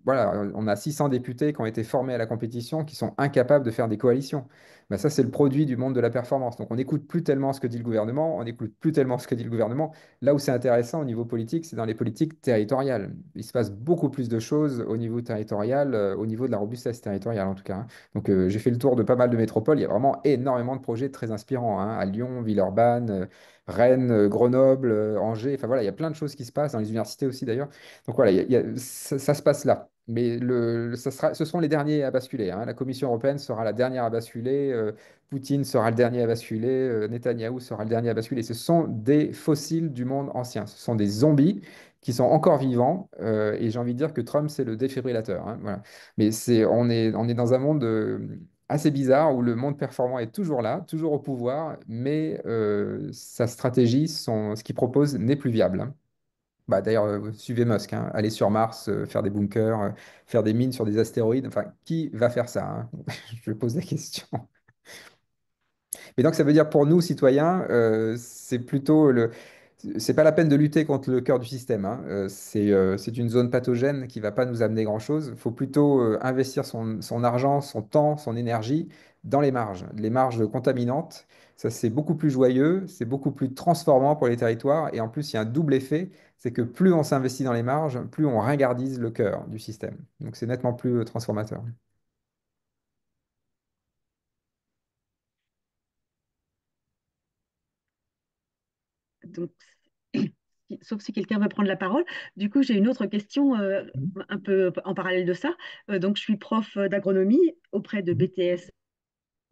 Voilà, on a 600 députés qui ont été formés à la compétition, qui sont incapables de faire des coalitions. Ben, ça, c'est le produit du monde de la performance. Donc on n'écoute plus tellement ce que dit le gouvernement, on n'écoute plus tellement ce que dit le gouvernement. Là où c'est intéressant au niveau politique, c'est dans les politiques territoriales. Il se passe beaucoup plus de choses au niveau territorial, au niveau de la robustesse territoriale en tout cas, hein. Donc j'ai fait le tour de pas mal de métropoles. Il y a vraiment énormément de projets très inspirants, hein, à Lyon, Villeurbanne, Rennes, Grenoble, Angers. Enfin voilà, il y a plein de choses qui se passent dans les universités aussi d'ailleurs. Donc voilà, ça se passe là. Mais ce seront les derniers à basculer, hein. La Commission européenne sera la dernière à basculer. Poutine sera le dernier à basculer. Netanyahou sera le dernier à basculer. Ce sont des fossiles du monde ancien. Ce sont des zombies qui sont encore vivants. Et j'ai envie de dire que Trump, c'est le défibrillateur, hein, voilà. Mais on est dans un monde assez bizarre où le monde performant est toujours là, toujours au pouvoir, mais sa stratégie, ce qu'il propose n'est plus viable, hein. Bah, d'ailleurs, suivez Musk, hein, aller sur Mars, faire des bunkers, faire des mines sur des astéroïdes. Enfin, qui va faire ça, hein? Je pose la question. Mais donc, ça veut dire pour nous, citoyens, c'est pas la peine de lutter contre le cœur du système, hein. C'est une zone pathogène qui va pas nous amener grand-chose. Il faut plutôt investir son argent, son temps, son énergie dans les marges contaminantes. Ça, c'est beaucoup plus joyeux, c'est beaucoup plus transformant pour les territoires. Et en plus, il y a un double effet, c'est que plus on s'investit dans les marges, plus on ringardise le cœur du système. Donc, c'est nettement plus transformateur. Donc, sauf si quelqu'un veut prendre la parole. Du coup, j'ai une autre question un peu en parallèle de ça. Donc, je suis prof d'agronomie auprès de BTS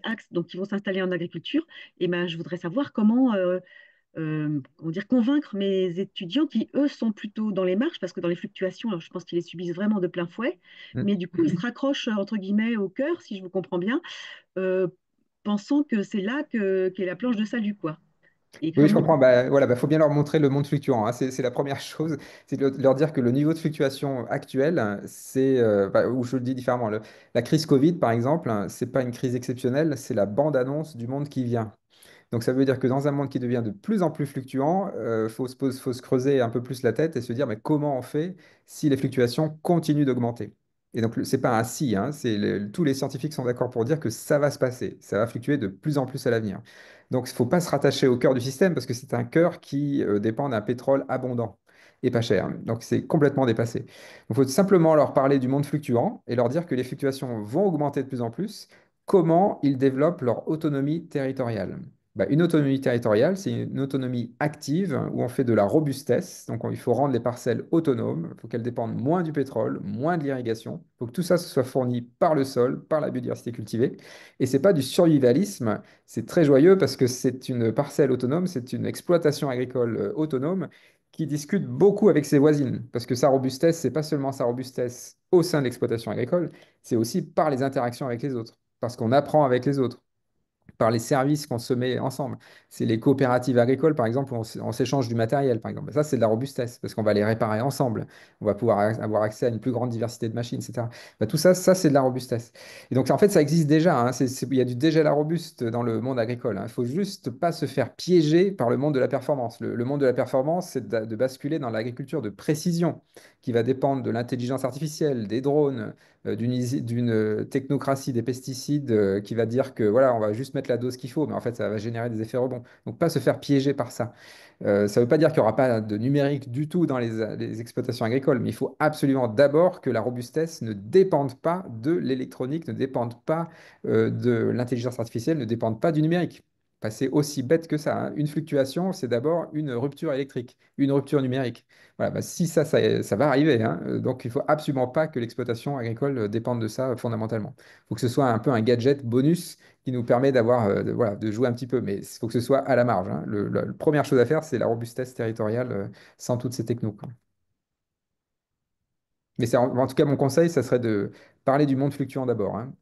axes donc, qui vont s'installer en agriculture, et ben, je voudrais savoir comment dire, convaincre mes étudiants qui, eux, sont plutôt dans les marges, parce que dans les fluctuations, alors, je pense qu'ils les subissent vraiment de plein fouet, Mm. mais du coup, ils se raccrochent, entre guillemets, au cœur, si je vous comprends bien, euh, pensant que c'est là qu'est la planche de salut, quoi. Et Oui, je comment... comprends. Bah, voilà, faut bien leur montrer le monde fluctuant, hein. C'est la première chose, c'est de leur dire que le niveau de fluctuation actuel, ou je le dis différemment, la crise Covid, par exemple, c'est pas une crise exceptionnelle, c'est la bande-annonce du monde qui vient. Donc ça veut dire que dans un monde qui devient de plus en plus fluctuant, faut se creuser un peu plus la tête et se dire, mais comment on fait si les fluctuations continuent d'augmenter? Et donc c'est pas un si, hein, tous les scientifiques sont d'accord pour dire que ça va se passer, ça va fluctuer de plus en plus à l'avenir. Donc il ne faut pas se rattacher au cœur du système parce que c'est un cœur qui dépend d'un pétrole abondant et pas cher. Donc c'est complètement dépassé. Il faut simplement leur parler du monde fluctuant et leur dire que les fluctuations vont augmenter de plus en plus. Comment ils développent leur autonomie territoriale? Bah, une autonomie territoriale, c'est une autonomie active où on fait de la robustesse. Donc, il faut rendre les parcelles autonomes. Il faut qu'elles dépendent moins du pétrole, moins de l'irrigation. Il faut que tout ça se soit fourni par le sol, par la biodiversité cultivée. Et c'est pas du survivalisme. C'est très joyeux parce que c'est une parcelle autonome, c'est une exploitation agricole autonome qui discute beaucoup avec ses voisines. Parce que sa robustesse, c'est pas seulement sa robustesse au sein de l'exploitation agricole, c'est aussi par les interactions avec les autres. Parce qu'on apprend avec les autres par les services qu'on se met ensemble. C'est les coopératives agricoles, par exemple, où on s'échange du matériel, par exemple. Ça, c'est de la robustesse, parce qu'on va les réparer ensemble. On va pouvoir avoir accès à une plus grande diversité de machines, etc. Bah, tout ça, ça, c'est de la robustesse. Et donc, en fait, ça existe déjà, hein. Il y a du dégel à robuste dans le monde agricole, hein. Il faut juste pas se faire piéger par le monde de la performance. Le monde de la performance, c'est de basculer dans l'agriculture de précision, qui va dépendre de l'intelligence artificielle, des drones, d'une technocratie des pesticides qui va dire que voilà, on va juste mettre la dose qu'il faut, mais en fait, ça va générer des effets rebonds. Donc, pas se faire piéger par ça. Ça ne veut pas dire qu'il n'y aura pas de numérique du tout dans les exploitations agricoles, mais il faut absolument d'abord que la robustesse ne dépende pas de l'électronique, ne dépende pas de l'intelligence artificielle, ne dépende pas du numérique. Enfin, c'est aussi bête que ça, hein. Une fluctuation, c'est d'abord une rupture électrique, une rupture numérique. Voilà, bah, si ça va arriver, hein. Donc il ne faut absolument pas que l'exploitation agricole dépende de ça fondamentalement. Il faut que ce soit un peu un gadget bonus qui nous permet voilà, de jouer un petit peu, mais il faut que ce soit à la marge, hein. La première chose à faire, c'est la robustesse territoriale sans toutes ces technos, quoi. Mais en tout cas, mon conseil, ça serait de parler du monde fluctuant d'abord, hein.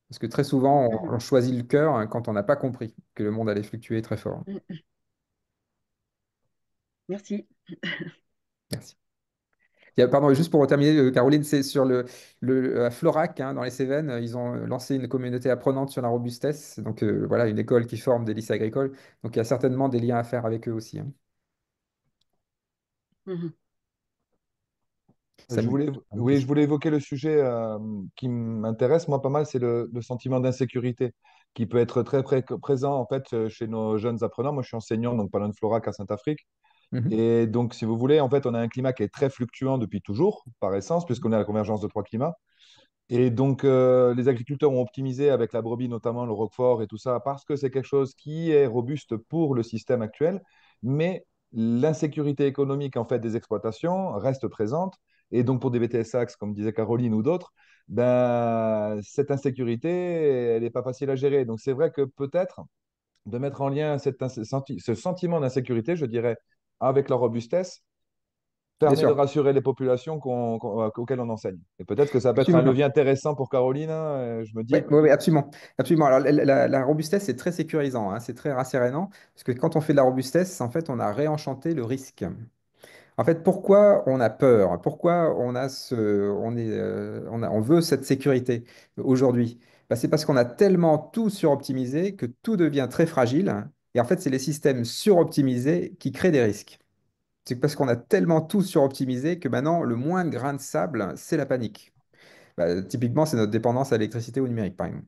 Parce que très souvent, Mhm, on choisit le cœur hein, quand on n'a pas compris que le monde allait fluctuer très fort. mhm. Merci. Merci. Pardon, juste pour terminer, Caroline, c'est sur à Florac, hein, dans les Cévennes, ils ont lancé une communauté apprenante sur la robustesse. Donc voilà, une école qui forme des lycées agricoles. Donc il y a certainement des liens à faire avec eux aussi, hein. Mhm. Ça me- une Oui, je question. voulais évoquer le sujet qui m'intéresse, moi, pas mal, c'est le sentiment d'insécurité qui peut être présent, en fait, chez nos jeunes apprenants. Moi, je suis enseignant, donc pas loin de Florac, à Saint-Afrique. Mhm. Et donc, si vous voulez, en fait, on a un climat qui est très fluctuant depuis toujours, par essence, puisqu'on est à la convergence de trois climats. Et donc, les agriculteurs ont optimisé avec la brebis, notamment le roquefort et tout ça, parce que c'est quelque chose qui est robuste pour le système actuel. Mais l'insécurité économique, en fait, des exploitations reste présente. Et donc, pour des BTS comme disait Caroline ou d'autres, ben, cette insécurité, elle n'est pas facile à gérer. Donc, c'est vrai que peut-être de mettre en lien ce sentiment d'insécurité, je dirais, avec la robustesse, Bien permet de sûr. rassurer les populations auxquelles on enseigne. Et peut-être que ça peut être un Absolument. levier intéressant pour Caroline, hein, je me Oui, dis. oui, oui, absolument. Absolument. Alors, la robustesse, c'est très sécurisant, hein, c'est très rassérénant, parce que quand on fait de la robustesse, en fait, on a réenchanté le risque. En fait, pourquoi on a peur? Pourquoi on veut cette sécurité aujourd'hui? Bah, c'est parce qu'on a tellement tout suroptimisé que tout devient très fragile. Et en fait, c'est les systèmes suroptimisés qui créent des risques. C'est parce qu'on a tellement tout suroptimisé que maintenant, le moindre grain de sable, c'est la panique. Bah, typiquement, c'est notre dépendance à l'électricité ou au numérique, par exemple.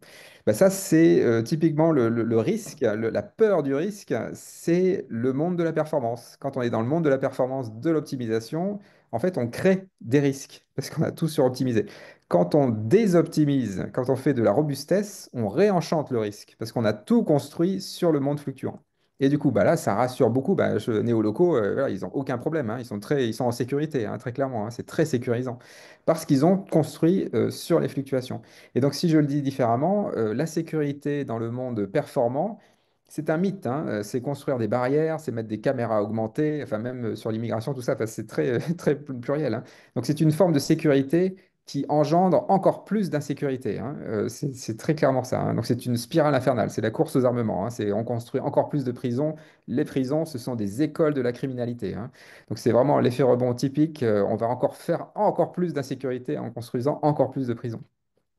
Bah, ça, c'est typiquement le risque, la peur du risque, c'est le monde de la performance. Quand on est dans le monde de la performance, de l'optimisation, en fait, on crée des risques parce qu'on a tout suroptimisé. Quand on désoptimise, quand on fait de la robustesse, on réenchante le risque parce qu'on a tout construit sur le monde fluctuant. Et du coup, bah là, ça rassure beaucoup. Bah, néo-locaux, voilà, ils n'ont aucun problème, hein. Ils sont en sécurité, hein, très clairement, hein. C'est très sécurisant parce qu'ils ont construit sur les fluctuations. Et donc, si je le dis différemment, la sécurité dans le monde performant, c'est un mythe, hein. C'est construire des barrières, c'est mettre des caméras augmentées, enfin même sur l'immigration, tout ça, enfin, c'est très, très pluriel, hein. Donc, c'est une forme de sécurité qui engendre encore plus d'insécurité, hein. C'est très clairement ça, hein. Donc c'est une spirale infernale, c'est la course aux armements, hein. On construit encore plus de prisons. Les prisons, ce sont des écoles de la criminalité, hein. Donc c'est vraiment l'effet rebond typique. On va encore faire encore plus d'insécurité en construisant encore plus de prisons.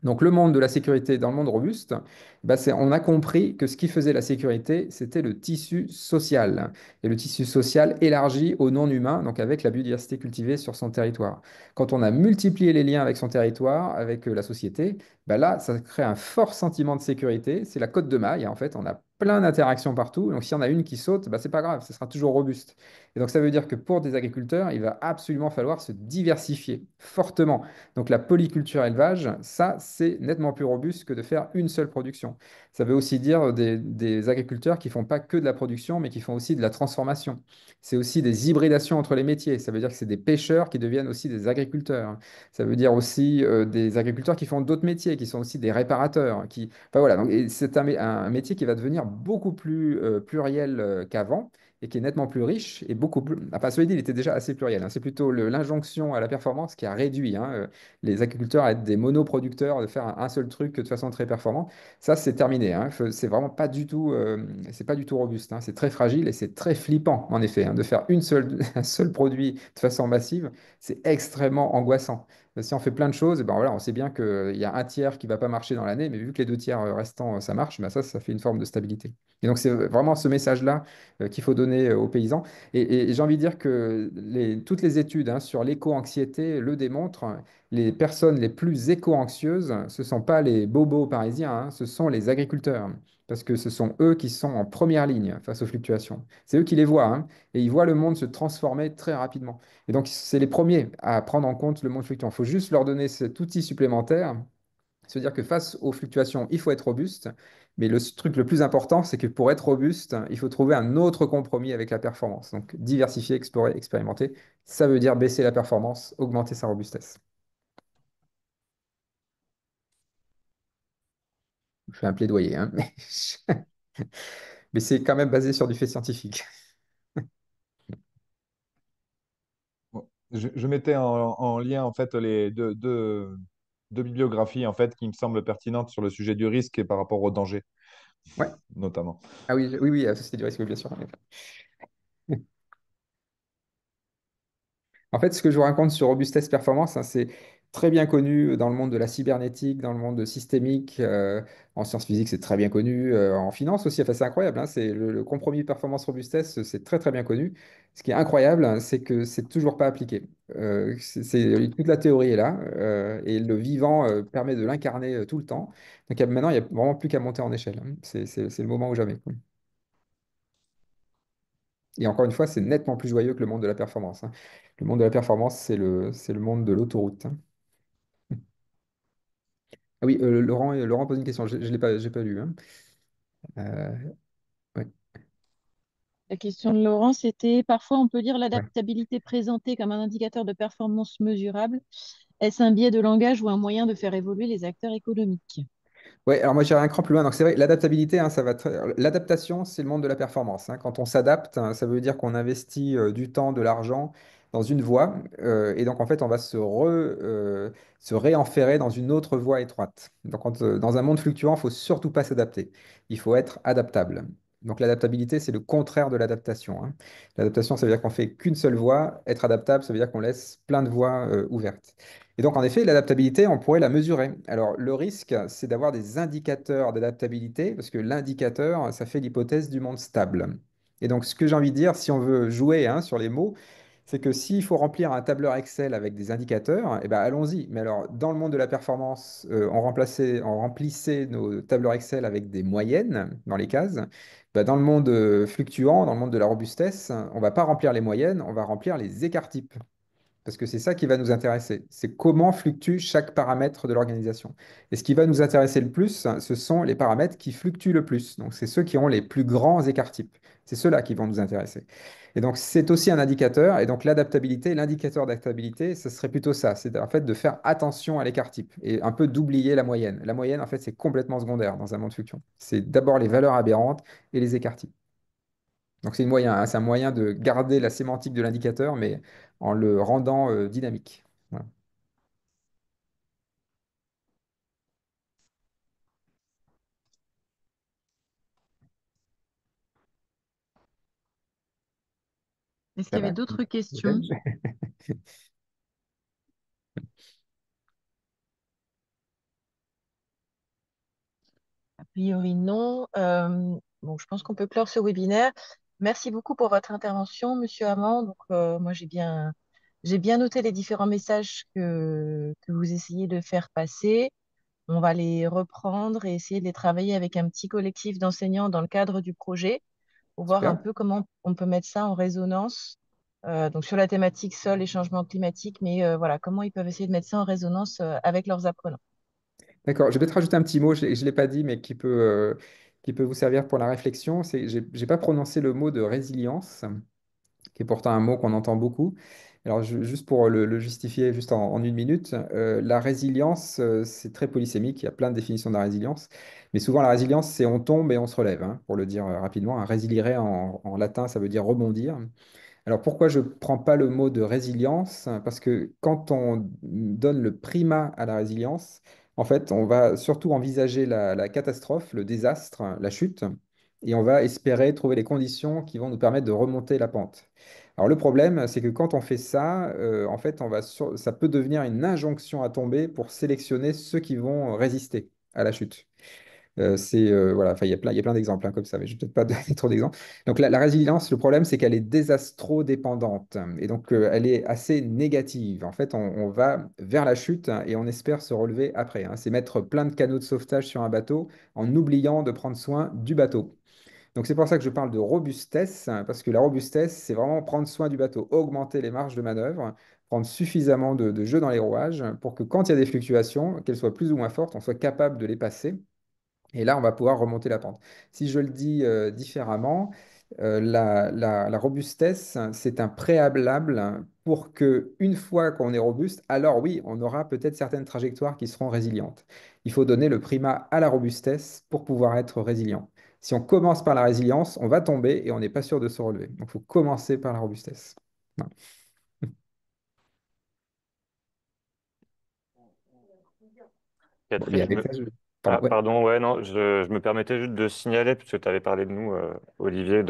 Donc le monde de la sécurité dans le monde robuste, bah, on a compris que ce qui faisait la sécurité, c'était le tissu social. Et le tissu social élargi au non-humain, donc avec la biodiversité cultivée sur son territoire. Quand on a multiplié les liens avec son territoire, avec la société, bah là, ça crée un fort sentiment de sécurité. C'est la cotte de maille, en fait. On a plein d'interactions partout. Donc s'il y en a une qui saute, bah, c'est pas grave, ce sera toujours robuste. Et donc ça veut dire que pour des agriculteurs, il va absolument falloir se diversifier fortement. Donc la polyculture élevage, ça, c'est nettement plus robuste que de faire une seule production. Ça veut aussi dire des agriculteurs qui font pas que de la production, mais qui font aussi de la transformation. C'est aussi des hybridations entre les métiers. Ça veut dire que c'est des pêcheurs qui deviennent aussi des agriculteurs. Ça veut dire aussi des agriculteurs qui font d'autres métiers, qui sont aussi des réparateurs. Enfin, voilà. Donc, et c'est un métier qui va devenir beaucoup plus pluriel qu'avant et qui est nettement plus riche et beaucoup plus. Enfin, cela dit, il était déjà assez pluriel, hein. C'est plutôt l'injonction à la performance qui a réduit, hein, les agriculteurs à être des monoproducteurs, de faire un seul truc de façon très performante. Ça, c'est terminé, hein. C'est vraiment pas du tout, c'est pas du tout robuste, hein. C'est très fragile et c'est très flippant, en effet, hein, de faire un seul produit de façon massive. C'est extrêmement angoissant. Si on fait plein de choses, eh ben voilà, on sait bien qu'il y a un tiers qui va pas marcher dans l'année, mais vu que les deux tiers restants, ça marche, ben ça fait une forme de stabilité. Et donc, c'est vraiment ce message-là qu'il faut donner aux paysans. Et j'ai envie de dire que toutes les études, hein, sur l'éco-anxiété le démontrent. Les personnes les plus éco-anxieuses, ce ne sont pas les bobos parisiens, hein, ce sont les agriculteurs. Parce que ce sont eux qui sont en première ligne face aux fluctuations. C'est eux qui les voient, hein, et ils voient le monde se transformer très rapidement. Et donc, c'est les premiers à prendre en compte le monde fluctuant. Il faut juste leur donner cet outil supplémentaire, se dire que face aux fluctuations, il faut être robuste. Mais le truc le plus important, c'est que pour être robuste, il faut trouver un autre compromis avec la performance. Donc, diversifier, explorer, expérimenter, ça veut dire baisser la performance, augmenter sa robustesse. Je fais un plaidoyer, hein, mais c'est quand même basé sur du fait scientifique. Bon, je mettais en lien en fait les deux bibliographies en fait qui me semblent pertinentes sur le sujet du risque et par rapport au danger, Ouais. notamment. Ah oui, oui, oui, Société du risque, oui, bien sûr. En fait, ce que je vous raconte sur Robustesse Performance, hein, c'est très bien connu dans le monde de la cybernétique, dans le monde systémique, en sciences physiques, c'est très bien connu, en finance aussi, enfin, c'est incroyable, hein, c'est le compromis performance-robustesse, c'est très très bien connu. Ce qui est incroyable, hein, c'est que c'est toujours pas appliqué. Toute la théorie est là, et le vivant permet de l'incarner tout le temps. Donc maintenant, il n'y a vraiment plus qu'à monter en échelle, hein. C'est le moment ou jamais. Et encore une fois, c'est nettement plus joyeux que le monde de la performance, hein. Le monde de la performance, c'est le monde de l'autoroute, hein. Ah oui, Laurent pose une question, je ne l'ai pas, j'ai pas lu, hein. Euh, ouais, La question de Laurent, c'était parfois on peut dire ouais. l'adaptabilité présentée comme un indicateur de performance mesurable. Est-ce un biais de langage ou un moyen de faire évoluer les acteurs économiques? Ouais, alors moi j'irai un cran plus loin. Donc c'est vrai, l'adaptabilité, hein, l'adaptation, c'est le monde de la performance, hein. Quand on s'adapte, hein, ça veut dire qu'on investit du temps, de l'argent dans une voie, et donc en fait on va se réenferrer dans une autre voie étroite. Donc dans un monde fluctuant, il faut surtout pas s'adapter. Il faut être adaptable. Donc l'adaptabilité, c'est le contraire de l'adaptation, hein. L'adaptation, ça veut dire qu'on fait qu'une seule voie. Être adaptable, ça veut dire qu'on laisse plein de voies ouvertes. Et donc, en effet, l'adaptabilité, on pourrait la mesurer. Alors, le risque, c'est d'avoir des indicateurs d'adaptabilité, parce que l'indicateur, ça fait l'hypothèse du monde stable. Et donc, ce que j'ai envie de dire, si on veut jouer, hein, sur les mots, c'est que s'il faut remplir un tableur Excel avec des indicateurs, eh ben, allons-y. Mais alors, dans le monde de la performance, on remplissait nos tableurs Excel avec des moyennes dans les cases. Ben, dans le monde fluctuant, dans le monde de la robustesse, on ne va pas remplir les moyennes, on va remplir les écarts types. parce que c'est ça qui va nous intéresser. C'est comment fluctue chaque paramètre de l'organisation. Et ce qui va nous intéresser le plus, ce sont les paramètres qui fluctuent le plus. Donc, c'est ceux qui ont les plus grands écarts types. C'est ceux-là qui vont nous intéresser. Et donc, c'est aussi un indicateur. Et donc, l'adaptabilité, l'indicateur d'adaptabilité, ce serait plutôt ça. C'est en fait de faire attention à l'écart type et un peu d'oublier la moyenne. La moyenne, en fait, c'est complètement secondaire dans un monde fluctuant. C'est d'abord les valeurs aberrantes et les écarts types. Donc, c'est une moyen, hein, c'est un moyen de garder la sémantique de l'indicateur, mais en le rendant dynamique. Voilà. Est-ce qu'il Ça y avait va? d'autres questions? Belge. A priori, non. Bon, je pense qu'on peut clore ce webinaire. Merci beaucoup pour votre intervention, Monsieur Hamon. Donc, moi, j'ai bien noté les différents messages que vous essayez de faire passer. On va les reprendre et essayer de les travailler avec un petit collectif d'enseignants dans le cadre du projet pour voir un Super. peu comment on peut mettre ça en résonance. Donc, sur la thématique sol et changement climatique, mais voilà, comment ils peuvent essayer de mettre ça en résonance avec leurs apprenants. D'accord. Je vais te rajouter un petit mot, je ne l'ai pas dit, mais qui peut vous servir pour la réflexion. J'ai pas prononcé le mot de résilience, qui est pourtant un mot qu'on entend beaucoup. Alors, juste pour le justifier juste en une minute, la résilience, c'est très polysémique, il y a plein de définitions de la résilience, mais souvent la résilience, c'est on tombe et on se relève, hein, pour le dire rapidement. Un résiliere en latin, ça veut dire rebondir. Alors pourquoi je ne prends pas le mot de résilience? Parce que quand on donne le primat à la résilience, en fait, on va surtout envisager la catastrophe, le désastre, la chute, et on va espérer trouver les conditions qui vont nous permettre de remonter la pente. Alors le problème, c'est que quand on fait ça, en fait, ça peut devenir une injonction à tomber pour sélectionner ceux qui vont résister à la chute. Voilà, enfin, il y a plein d'exemples, hein, comme ça, mais je vais peut-être pas donner trop d'exemples. Donc la résilience, le problème, c'est qu'elle est désastro-dépendante et donc elle est assez négative. En fait, on va vers la chute, hein, et on espère se relever après, hein. C'est mettre plein de canaux de sauvetage sur un bateau en oubliant de prendre soin du bateau. Donc c'est pour ça que je parle de robustesse, hein, parce que la robustesse, c'est vraiment prendre soin du bateau, augmenter les marges de manœuvre, prendre suffisamment de jeu dans les rouages pour que quand il y a des fluctuations, qu'elles soient plus ou moins fortes, on soit capable de les passer. Et là, on va pouvoir remonter la pente. Si je le dis différemment, la robustesse, c'est un préalable pour que, une fois qu'on est robuste, alors oui, on aura peut-être certaines trajectoires qui seront résilientes. Il faut donner le primat à la robustesse pour pouvoir être résilient. Si on commence par la résilience, on va tomber et on n'est pas sûr de se relever. Donc, il faut commencer par la robustesse. Voilà. Bon, et Catherine, avec ça, pardon, ah, ouais. pardon, ouais, non, je me permettais juste de signaler, puisque tu avais parlé de nous, Olivier,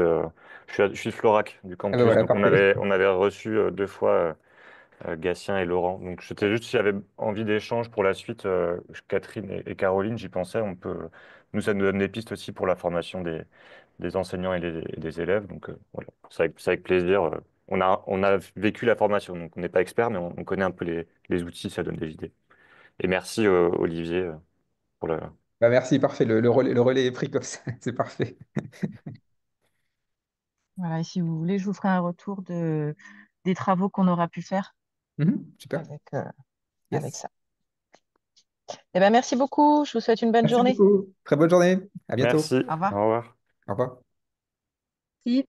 je suis de Florac, du Ah ben campus, voilà, donc parfait. on avait reçu deux fois Gatien et Laurent. Donc j'étais juste, s'il y avait envie d'échange pour la suite, Catherine et Caroline, j'y pensais, nous, ça nous donne des pistes aussi pour la formation des enseignants et des élèves. Donc voilà, c'est avec plaisir. On a vécu la formation, donc on n'est pas expert, mais on connaît un peu les outils, ça donne des idées. Et merci, Olivier, pour le. Bah, merci, parfait. Le relais est pris comme ça. C'est parfait. Voilà, et si vous voulez, je vous ferai un retour des travaux qu'on aura pu faire Mhm, super. avec, avec Yes. ça. Eh ben, merci beaucoup. Je vous souhaite une bonne Merci journée. beaucoup. Très bonne journée. À bientôt. Merci, Au revoir. au revoir. Au revoir.